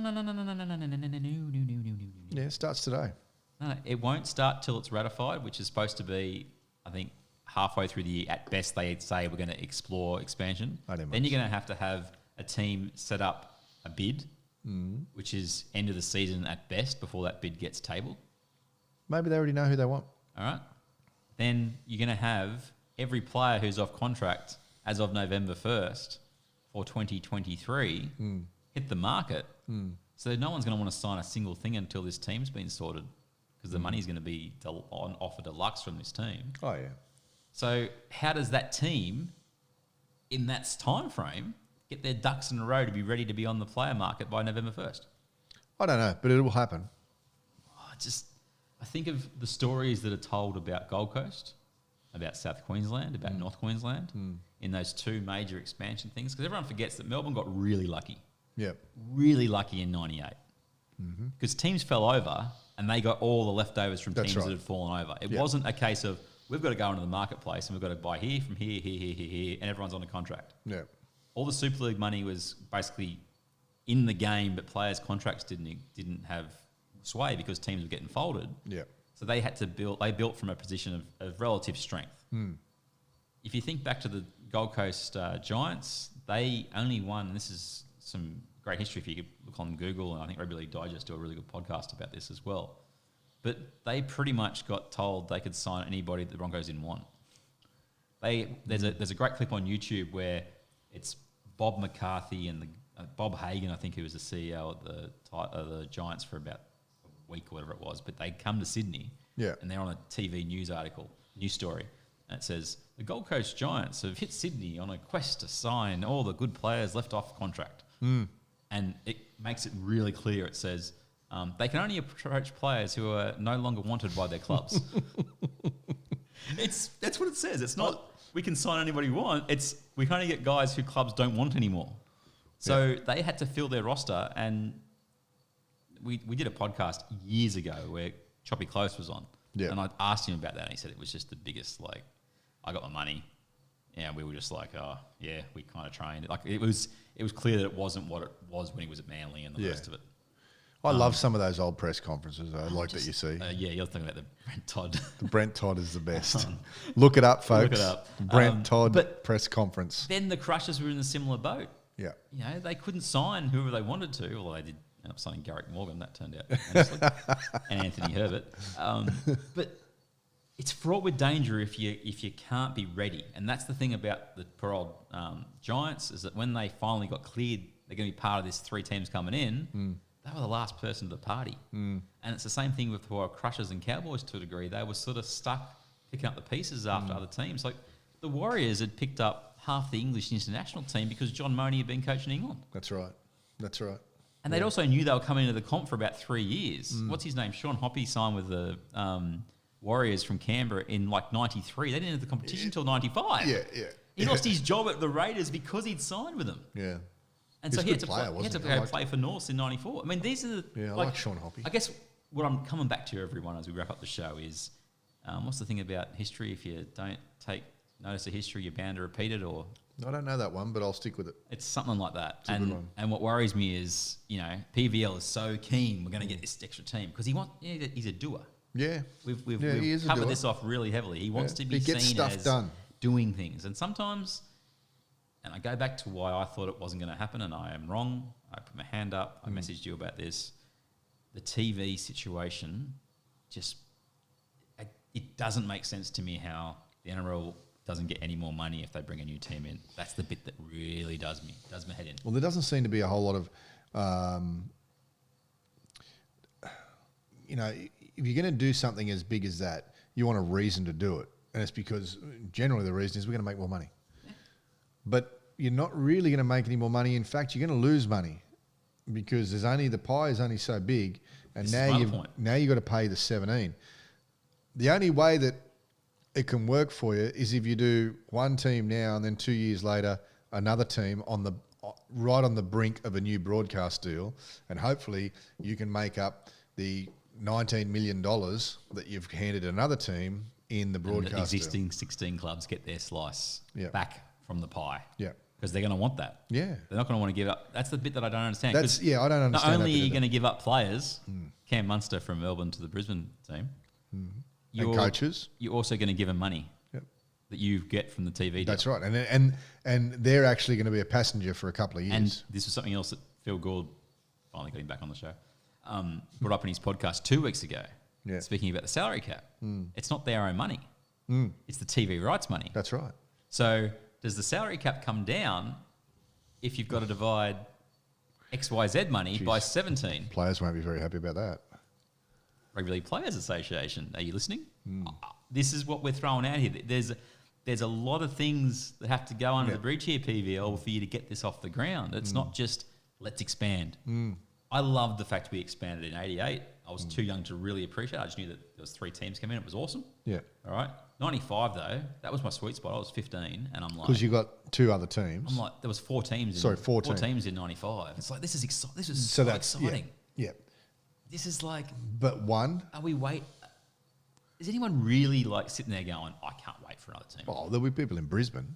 Yeah, it starts today. No, it won't start till it's ratified, which is supposed to be, I think, halfway through the year. At best, they say we're going to explore expansion. Then you're going to have a team set up a bid, which is end of the season at best before that bid gets tabled. Maybe they already know who they want. All right. Then you're going to have every player who's off contract as of November 1st for 2023 hit the market. So no one's going to want to sign a single thing until this team's been sorted because the money's going to be on offer deluxe from this team. Oh, yeah. So how does that team in that time frame get their ducks in a row to be ready to be on the player market by November 1st? I don't know, but it will happen. I think of the stories that are told about Gold Coast, about South Queensland, about North Queensland, in those two major expansion things, because everyone forgets that Melbourne got really lucky. Yep. Really lucky in 98. Because teams fell over and they got all the leftovers from teams that had fallen over. It wasn't a case of we've got to go into the marketplace and we've got to buy here, from here, here, and everyone's on a contract. Yeah. All the Super League money was basically in the game, but players' contracts didn't have sway because teams were getting folded. Yeah. So they had to build. They built from a position of relative strength. If you think back to the Gold Coast Giants, they only won. And this is some great history. If you could look on Google, and I think Rugby League Digest do a really good podcast about this as well. But they pretty much got told they could sign anybody that the Broncos didn't want. There's a great clip on YouTube where it's Bob McCarthy and Bob Hagan, I think, who was the CEO of the Giants for about a week or whatever it was. But they come to Sydney, and they're on a TV news story, and it says the Gold Coast Giants have hit Sydney on a quest to sign all the good players left off contract, and it makes it really clear. It says they can only approach players who are no longer wanted by their clubs. That's what it says. It's not we can sign anybody we want. It's we can only get guys who clubs don't want anymore. So they had to fill their roster, and we did a podcast years ago where Choppy Close was on, and I asked him about that, and he said it was just the biggest, like, I got my money, and we were just like, oh, yeah, we kind of trained. Like, it was clear that it wasn't what it was when he was at Manly and the rest of it. I love some of those old press conferences, though, that you see. You're talking about the Brent Todd. The Brent Todd is the best. Look it up, folks. Look it up. Brent Todd press conference. Then the Crushers were in a similar boat. Yeah. You know, they couldn't sign whoever they wanted to, although they did end up signing Garrick Morgan, that turned out, honestly, and Anthony Herbert. But it's fraught with danger if you can't be ready. And that's the thing about the poor old Giants, is that when they finally got cleared, they're going to be part of this 3 teams coming in, they were the last person to the party. And it's the same thing with the Crushers and Cowboys to a degree. They were sort of stuck picking up the pieces after other teams. Like the Warriors had picked up half the English international team because John Mooney had been coaching England. That's right. And they'd also knew they were coming into the comp for about 3 years. What's his name? Sean Hoppy signed with the Warriors from Canberra in like 93. They didn't enter the competition until 95. Yeah. He lost his job at the Raiders because he'd signed with them. Yeah. And so he had to play for Norths in 94. I mean, these are the... Yeah, I like Sean Hoppy. I guess what I'm coming back to, everyone, as we wrap up the show is, what's the thing about history? If you don't take notice of history, you're bound to repeat it, or... I don't know that one, but I'll stick with it. It's something like that. It's a good one. And what worries me is, PVL is so keen we're going to get this extra team because he's a doer. Yeah. We've covered this off really heavily. He wants to be seen as doing things. And sometimes... And I go back to why I thought it wasn't going to happen, and I am wrong. I put my hand up. I messaged you about this. The TV situation it doesn't make sense to me how the NRL doesn't get any more money if they bring a new team in. That's the bit that really does my head in. Well, there doesn't seem to be a whole lot of, if you're going to do something as big as that, you want a reason to do it. And it's because generally the reason is we're going to make more money. But you're not really going to make any more money. In fact, you're going to lose money because the pie is only so big, and now you've got to pay the 17. The only way that it can work for you is if you do one team now and then 2 years later another team right on the brink of a new broadcast deal, and hopefully you can make up the $19 million that you've handed another team in the broadcast and the deal. existing 16 clubs get their slice back from the pie. Yeah. Because they're going to want that. Yeah. They're not going to want to give up. That's the bit that I don't understand. I don't understand. Not only that are you bit going to give up players, Cam Munster from Melbourne to the Brisbane team, and coaches. You're also going to give them money that you get from the TV deal. That's right. And they're actually going to be a passenger for a couple of years. And this was something else that Phil Gould, finally got him back on the show, brought up in his podcast 2 weeks ago, speaking about the salary cap. It's not their own money. It's the TV rights money. That's right. So does the salary cap come down if you've got to divide XYZ money by 17? Players won't be very happy about that. Rugby League Players Association, are you listening? This is what we're throwing out here. There's a lot of things that have to go under the bridge here, PVL, for you to get this off the ground. It's not just let's expand. I love the fact we expanded in 88. I was too young to really appreciate it. I just knew that there was 3 teams coming in. It was awesome. Yeah. All right. 95 though, that was my sweet spot. I was 15, and I'm like, because you got 2 other teams. I'm like, there was 4 teams. Four teams in 95. It's like this is exciting. This is so exciting. Yeah. This is like. But one. Are we wait? Is anyone really like sitting there going, I can't wait for another team? Oh, there'll be people in Brisbane.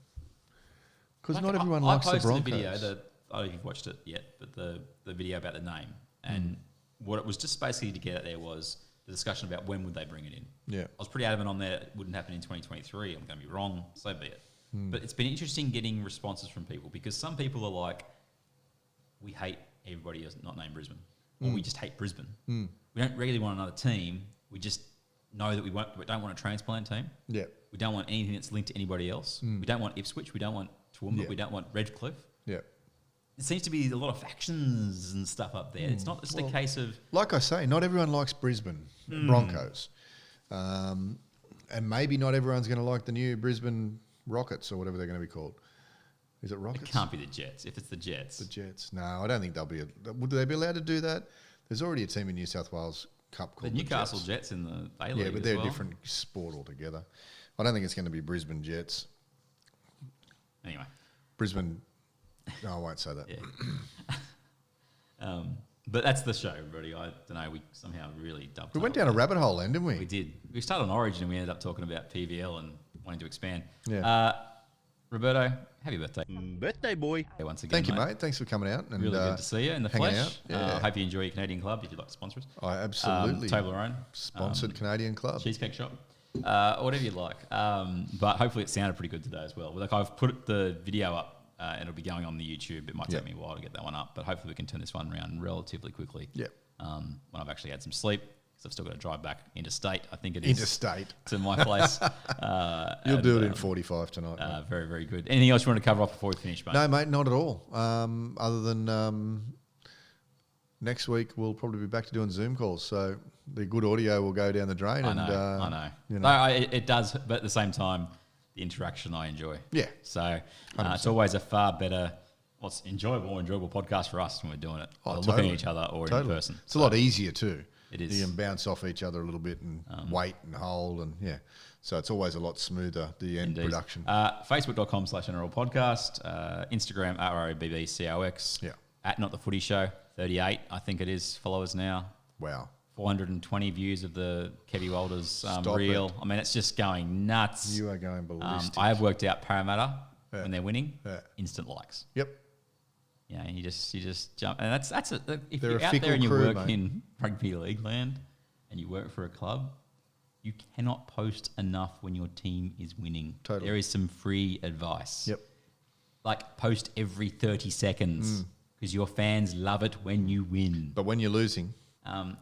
Because Like, not everyone likes the Broncos. I posted a video, I don't know if you've watched it yet, but the video about the name. And what it was just basically to get at there was the discussion about when would they bring it in. Yeah. I was pretty adamant on there it wouldn't happen in 2023. I'm going to be wrong, so be it. But it's been interesting getting responses from people, because some people are like, we hate everybody who's not named Brisbane. Or we just hate Brisbane. We don't really want another team. We just know that we don't want a transplant team. Yeah. We don't want anything that's linked to anybody else. We don't want Ipswich. We don't want Toowoomba. We don't want Redcliffe. Yeah. It seems to be a lot of factions and stuff up there. It's not just a case of... Like I say, not everyone likes Brisbane Broncos. And maybe not everyone's going to like the new Brisbane Rockets or whatever they're going to be called. Is it Rockets? It can't be the Jets. If it's the Jets. The Jets. No, I don't think they'll be... Would they be allowed to do that? There's already a team in New South Wales Cup called the Newcastle Jets in the A League. Yeah, but they're a different sport altogether. I don't think it's going to be Brisbane Jets. Anyway. Brisbane... No, I won't say that. Yeah. But that's the show, everybody. I don't know. We somehow really dumped. We went down a rabbit hole then, didn't we? We did. We started on Origin and we ended up talking about PVL and wanting to expand. Yeah. Roberto, happy birthday. Birthday, boy. Yeah, once again, Thank you, mate. Thanks for coming out. And really good to see you in the flesh. Out. Yeah. Hope you enjoy your Canadian club if you'd like to sponsor us. I absolutely. Toblerone. Sponsored Canadian club. Cheesecake shop. Whatever you'd like. But hopefully it sounded pretty good today as well. Like I've put the video up. And it'll be going on the YouTube. It might take me a while to get that one up, but hopefully we can turn this one around relatively quickly. Yeah. When I've actually had some sleep, because I've still got to drive back interstate. I think it is interstate to my place. You'll do it in 45 tonight. Very, very good. Anything else you want to cover off before we finish, mate? No, mate, not at all. Other than next week we'll probably be back to doing Zoom calls, so the good audio will go down the drain. I know. You know. No, it does, but at the same time, the interaction I enjoy. Yeah. So it's always a far better, more enjoyable podcast for us when we're doing it. Looking at each other or in person. It's a lot easier too. It is. You can bounce off each other a little bit and wait and hold and So it's always a lot smoother, the end production. Facebook.com/NRL podcast. Instagram @ROBBCOX. Yeah. @Not The Footy Show. 38, I think it is, followers now. Wow. 420 views of the Kevy Walters reel. I mean, it's just going nuts. You are going ballistic. I have worked out Parramatta when they're winning, instant likes. Yep. Yeah, and you just jump, and that's if They're you're a out there and you crew, work mate. in rugby league land and you work for a club, you cannot post enough when your team is winning. Totally. There is some free advice. Yep. Like post every 30 seconds because your fans love it when you win. But when you're losing...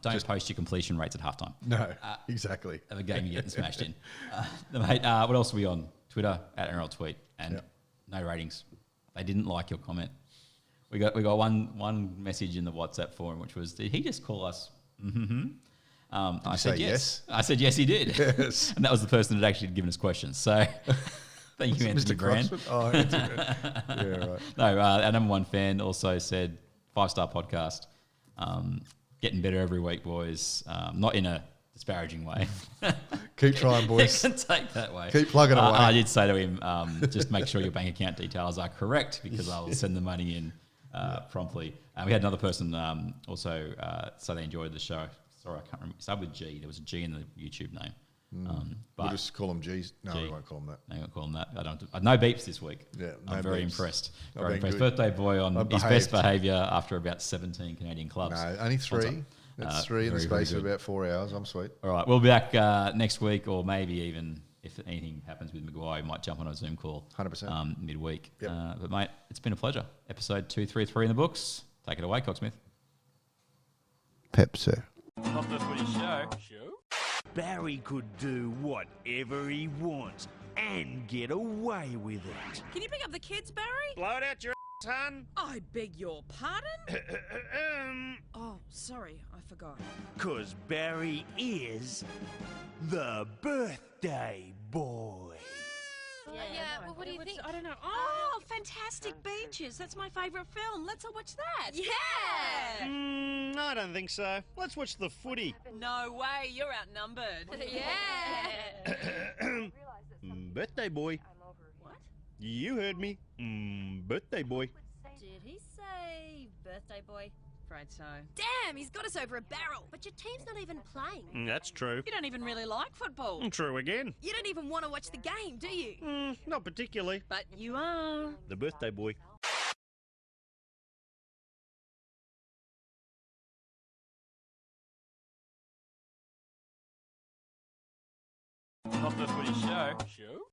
Don't post your completion rates at halftime. No, exactly. Of a game you're getting smashed in. Mate, what else are we on? Twitter, @NRL tweet, and no ratings. They didn't like your comment. We got one message in the WhatsApp forum, which was, did he just call us? I said yes. I said yes, he did. Yes. And that was the person that actually had given us questions. So thank you, Anthony Mr. Brand. Coxsmith? Oh, Anthony. Yeah, right. No, our number one fan also said 5-star podcast. Getting better every week, boys. Not in a disparaging way. Keep trying, boys. Can take that way. Keep plugging away. I did say to him, just make sure your bank account details are correct because I will send the money in promptly. We had another person also say they enjoyed the show. Sorry, I can't remember. It started with G. There was a G in the YouTube name. But We'll just call them G's. No, G. we won't call them that. No, I won't call them that. No beeps this week. Yeah, I'm no very beeps. impressed. I've Very been impressed. good. Birthday boy on I've his behaved. best behaviour after about 17 Canadian clubs. No, only 3. That's 3 in the very, very space of good. about 4 hours. I'm sweet. All right, we'll be back next week, or maybe even if anything happens with Maguire, we might jump on a Zoom call 100%. Midweek. Yep. But, mate, it's been a pleasure. Episode 233 in the books. Take it away, Coxsmith. Pep, sir. Not the Footy Show. Barry could do whatever he wants and get away with it. Can you pick up the kids, Barry? Blow it out your son. I beg your pardon? Oh, sorry, I forgot. 'Cause Barry is the birthday boy. Yeah, well, what do you think? I don't know. Oh, Fantastic Beaches. That's my favourite film. Let's all watch that. Yeah! I don't think so. Let's watch the footy. No way, you're outnumbered. Yeah! Birthday boy. What? You heard me. Birthday boy. Did he say birthday boy? Afraid so. Damn, he's got us over a barrel. But your team's not even playing. That's true. You don't even really like football. True again. You don't even want to watch the game, do you? Not particularly. But you are. The birthday boy. Not the Footy Show.